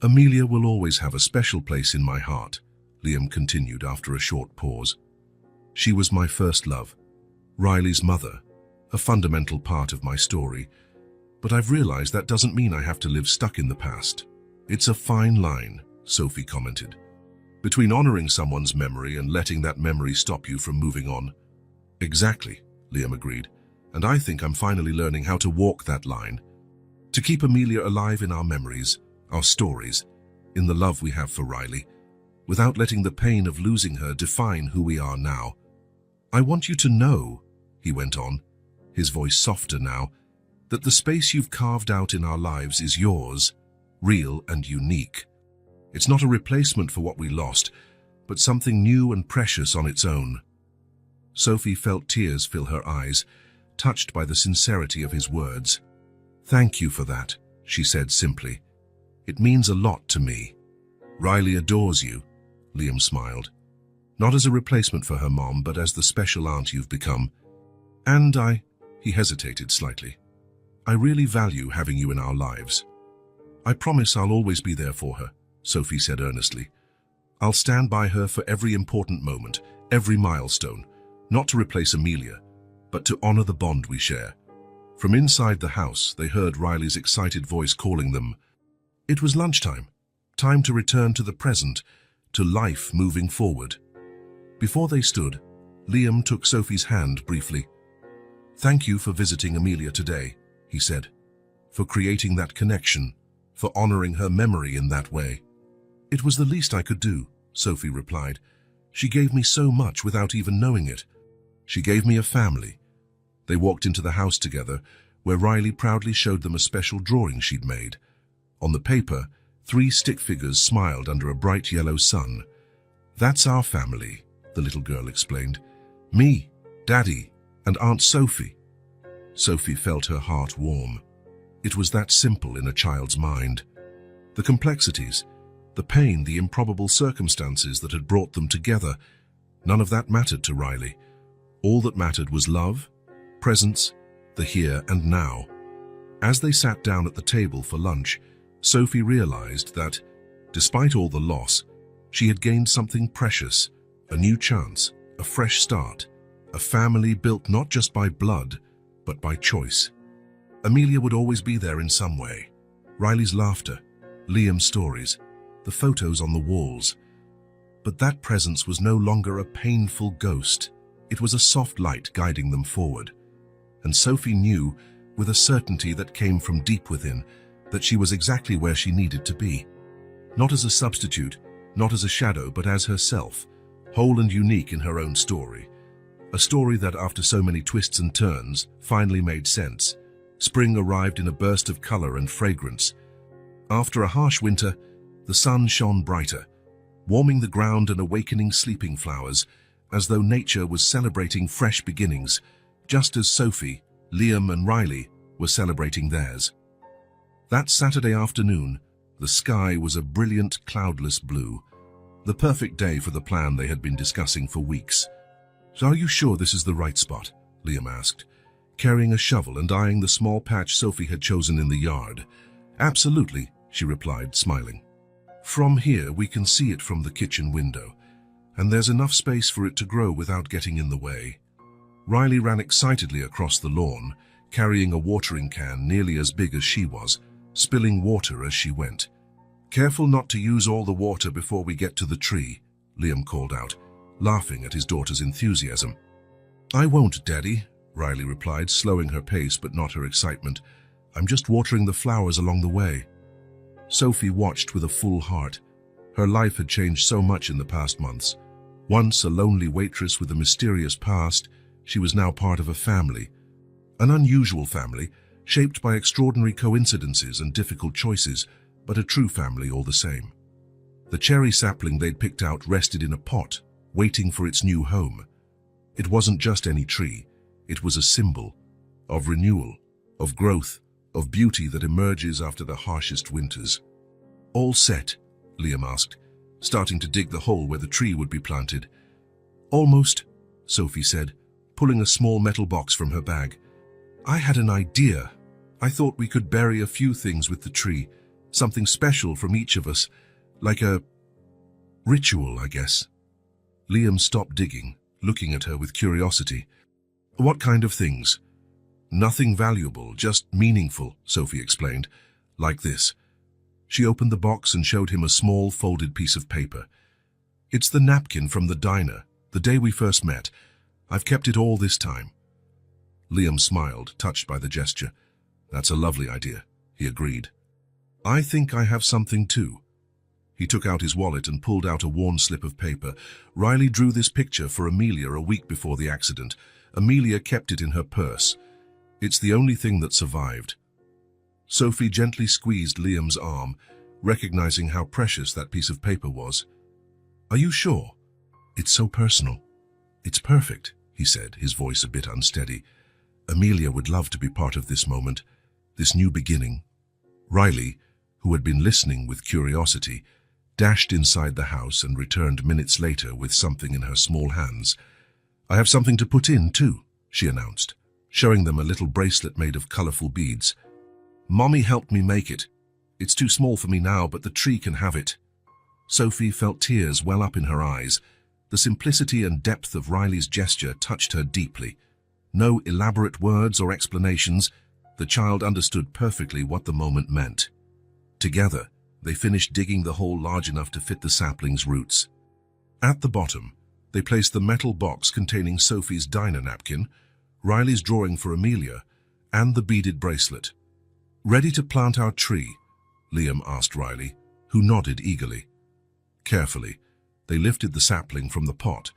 "Amelia will always have a special place in my heart," Liam continued after a short pause. "She was my first love, Riley's mother, a fundamental part of my story. But I've realized that doesn't mean I have to live stuck in the past." "It's a fine line," Sophie commented, "between honoring someone's memory and letting that memory stop you from moving on." "Exactly," Liam agreed, "and I think I'm finally learning how to walk that line, to keep Amelia alive in our memories, our stories, in the love we have for Riley, without letting the pain of losing her define who we are now. I want you to know," he went on, his voice softer now, "that the space you've carved out in our lives is yours, real and unique. It's not a replacement for what we lost, but something new and precious on its own." Sophie felt tears fill her eyes, touched by the sincerity of his words. "Thank you for that," she said simply. "It means a lot to me." "Riley adores you," Liam smiled. "Not as a replacement for her mom, but as the special aunt you've become. And he hesitated slightly. "I really value having you in our lives." "I promise I'll always be there for her," Sophie said earnestly. "I'll stand by her for every important moment, every milestone, not to replace Amelia, but to honor the bond we share." From inside the house, they heard Riley's excited voice calling them. It was lunchtime, time to return to the present, to life moving forward. Before they stood, Liam took Sophie's hand briefly. "Thank you for visiting Amelia today," he said, "for creating that connection, for honoring her memory in that way." "It was the least I could do," Sophie replied. "She gave me so much without even knowing it. She gave me a family." They walked into the house together, where Riley proudly showed them a special drawing she'd made. On the paper, 3 stick figures smiled under a bright yellow sun. "That's our family," the little girl explained. "Me, Daddy, and Aunt Sophie." Sophie felt her heart warm. It was that simple in a child's mind. The complexities, the pain, the improbable circumstances that had brought them together, none of that mattered to Riley. All that mattered was love, presence, the here and now. As they sat down at the table for lunch, Sophie realized that, despite all the loss, she had gained something precious, a new chance, a fresh start, a family built not just by blood, but by choice. Amelia would always be there in some way. Riley's laughter, Liam's stories, the photos on the walls. But that presence was no longer a painful ghost. It was a soft light guiding them forward. And Sophie knew, with a certainty that came from deep within, that she was exactly where she needed to be. Not as a substitute, not as a shadow, but as herself, whole and unique in her own story. A story that, after so many twists and turns, finally made sense. Spring arrived in a burst of color and fragrance. After a harsh winter, the sun shone brighter, warming the ground and awakening sleeping flowers, as though nature was celebrating fresh beginnings, just as Sophie, Liam and Riley were celebrating theirs. That Saturday afternoon, the sky was a brilliant, cloudless blue, the perfect day for the plan they had been discussing for weeks. "So are you sure this is the right spot?" Liam asked, carrying a shovel and eyeing the small patch Sophie had chosen in the yard. "Absolutely," she replied, smiling. "From here we can see it from the kitchen window, and there's enough space for it to grow without getting in the way." Riley ran excitedly across the lawn, carrying a watering can nearly as big as she was, spilling water as she went. "Careful not to use all the water before we get to the tree," Liam called out, laughing at his daughter's enthusiasm. "I won't, Daddy," Riley replied, slowing her pace but not her excitement. "I'm just watering the flowers along the way." Sophie watched with a full heart. Her life had changed so much in the past months. Once a lonely waitress with a mysterious past, she was now part of a family. An unusual family, shaped by extraordinary coincidences and difficult choices, but a true family all the same. The cherry sapling they'd picked out rested in a pot, waiting for its new home. It wasn't just any tree. It was a symbol of renewal, of growth, of beauty that emerges after the harshest winters. "All set?" Liam asked, starting to dig the hole where the tree would be planted. "Almost," Sophie said, pulling a small metal box from her bag. "I had an idea. I thought we could bury a few things with the tree, something special from each of us, like a ritual, I guess." Liam stopped digging, looking at her with curiosity. "What kind of things?" "Nothing valuable, just meaningful," Sophie explained, "like this." She opened the box and showed him a small folded piece of paper. "It's the napkin from the diner, the day we first met. I've kept it all this time." Liam smiled, touched by the gesture. "That's a lovely idea," he agreed. "I think I have something too." He took out his wallet and pulled out a worn slip of paper. "Riley drew this picture for Amelia a week before the accident. Amelia kept it in her purse. It's the only thing that survived." Sophie gently squeezed Liam's arm, recognizing how precious that piece of paper was. "Are you sure? It's so personal." "It's perfect," he said, his voice a bit unsteady. "Amelia would love to be part of this moment, this new beginning." Riley, who had been listening with curiosity, dashed inside the house and returned minutes later with something in her small hands. "I have something to put in, too," she announced, showing them a little bracelet made of colorful beads. "Mommy helped me make it. It's too small for me now, but the tree can have it." Sophie felt tears well up in her eyes. The simplicity and depth of Riley's gesture touched her deeply. No elaborate words or explanations, the child understood perfectly what the moment meant. Together, they finished digging the hole large enough to fit the sapling's roots. At the bottom, they placed the metal box containing Sophie's diner napkin, Riley's drawing for Amelia, and the beaded bracelet. "Ready to plant our tree?" Liam asked Riley, who nodded eagerly. Carefully, they lifted the sapling from the pot,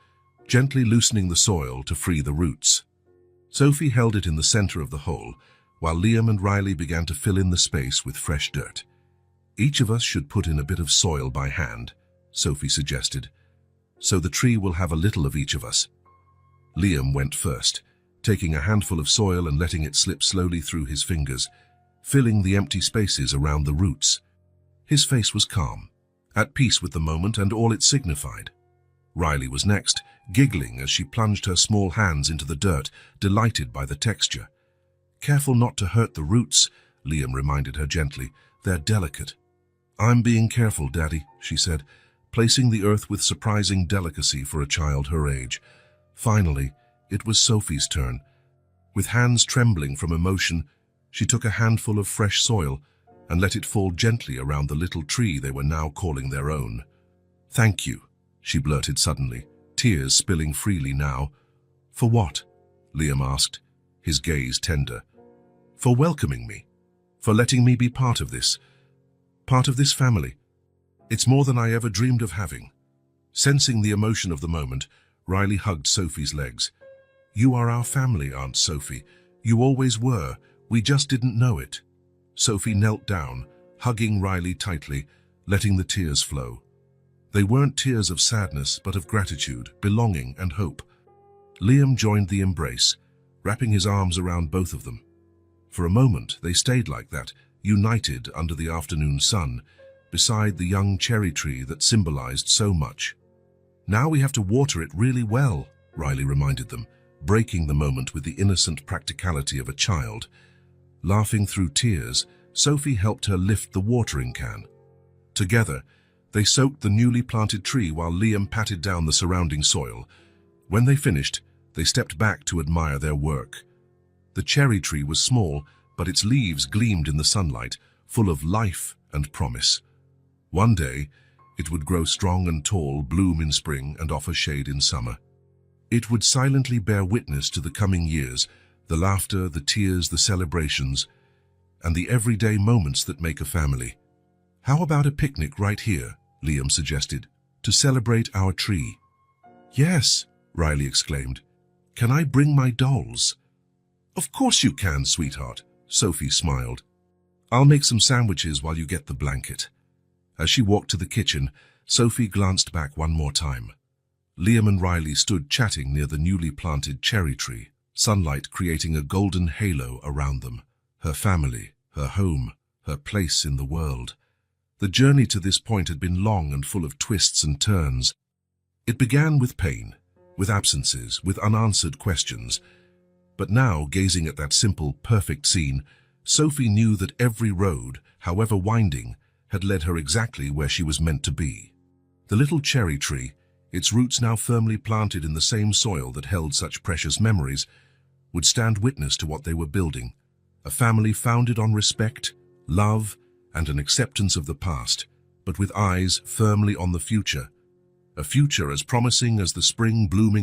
gently loosening the soil to free the roots. Sophie held it in the center of the hole, while Liam and Riley began to fill in the space with fresh dirt. "Each of us should put in a bit of soil by hand," Sophie suggested, "so the tree will have a little of each of us." Liam went first, taking a handful of soil and letting it slip slowly through his fingers, filling the empty spaces around the roots. His face was calm, at peace with the moment and all it signified. Riley was next, giggling as she plunged her small hands into the dirt, delighted by the texture. "Careful not to hurt the roots," Liam reminded her gently. "They're delicate." "I'm being careful, Daddy," she said, placing the earth with surprising delicacy for a child her age. Finally, it was Sophie's turn. With hands trembling from emotion, she took a handful of fresh soil and let it fall gently around the little tree they were now calling their own. "Thank you," she blurted suddenly, tears spilling freely now. "For what?" Liam asked, his gaze tender. "For welcoming me. For letting me be part of this family. It's more than I ever dreamed of having." Sensing the emotion of the moment, Riley hugged Sophie's legs. "You are our family, Aunt Sophie. You always were. We just didn't know it." Sophie knelt down, hugging Riley tightly, letting the tears flow. They weren't tears of sadness, but of gratitude, belonging, and hope. Liam joined the embrace, wrapping his arms around both of them. For a moment, they stayed like that, united under the afternoon sun, beside the young cherry tree that symbolized so much. "Now we have to water it really well," Riley reminded them, breaking the moment with the innocent practicality of a child. Laughing through tears, Sophie helped her lift the watering can. Together, they soaked the newly planted tree while Liam patted down the surrounding soil. When they finished, they stepped back to admire their work. The cherry tree was small, but its leaves gleamed in the sunlight, full of life and promise. One day, it would grow strong and tall, bloom in spring, and offer shade in summer. It would silently bear witness to the coming years, the laughter, the tears, the celebrations, and the everyday moments that make a family. "How about a picnic right here?" Liam suggested, "to celebrate our tree." "Yes," Riley exclaimed. "Can I bring my dolls?" "Of course you can, sweetheart," Sophie smiled. "I'll make some sandwiches while you get the blanket." As she walked to the kitchen, Sophie glanced back one more time. Liam and Riley stood chatting near the newly planted cherry tree, sunlight creating a golden halo around them. Her family, her home, her place in the world. The journey to this point had been long and full of twists and turns. It began with pain, with absences, with unanswered questions. But now, gazing at that simple, perfect scene, Sophie knew that every road, however winding, had led her exactly where she was meant to be. The little cherry tree, its roots now firmly planted in the same soil that held such precious memories, would stand witness to what they were building, a family founded on respect, love, and an acceptance of the past, but with eyes firmly on the future, a future as promising as the spring blooming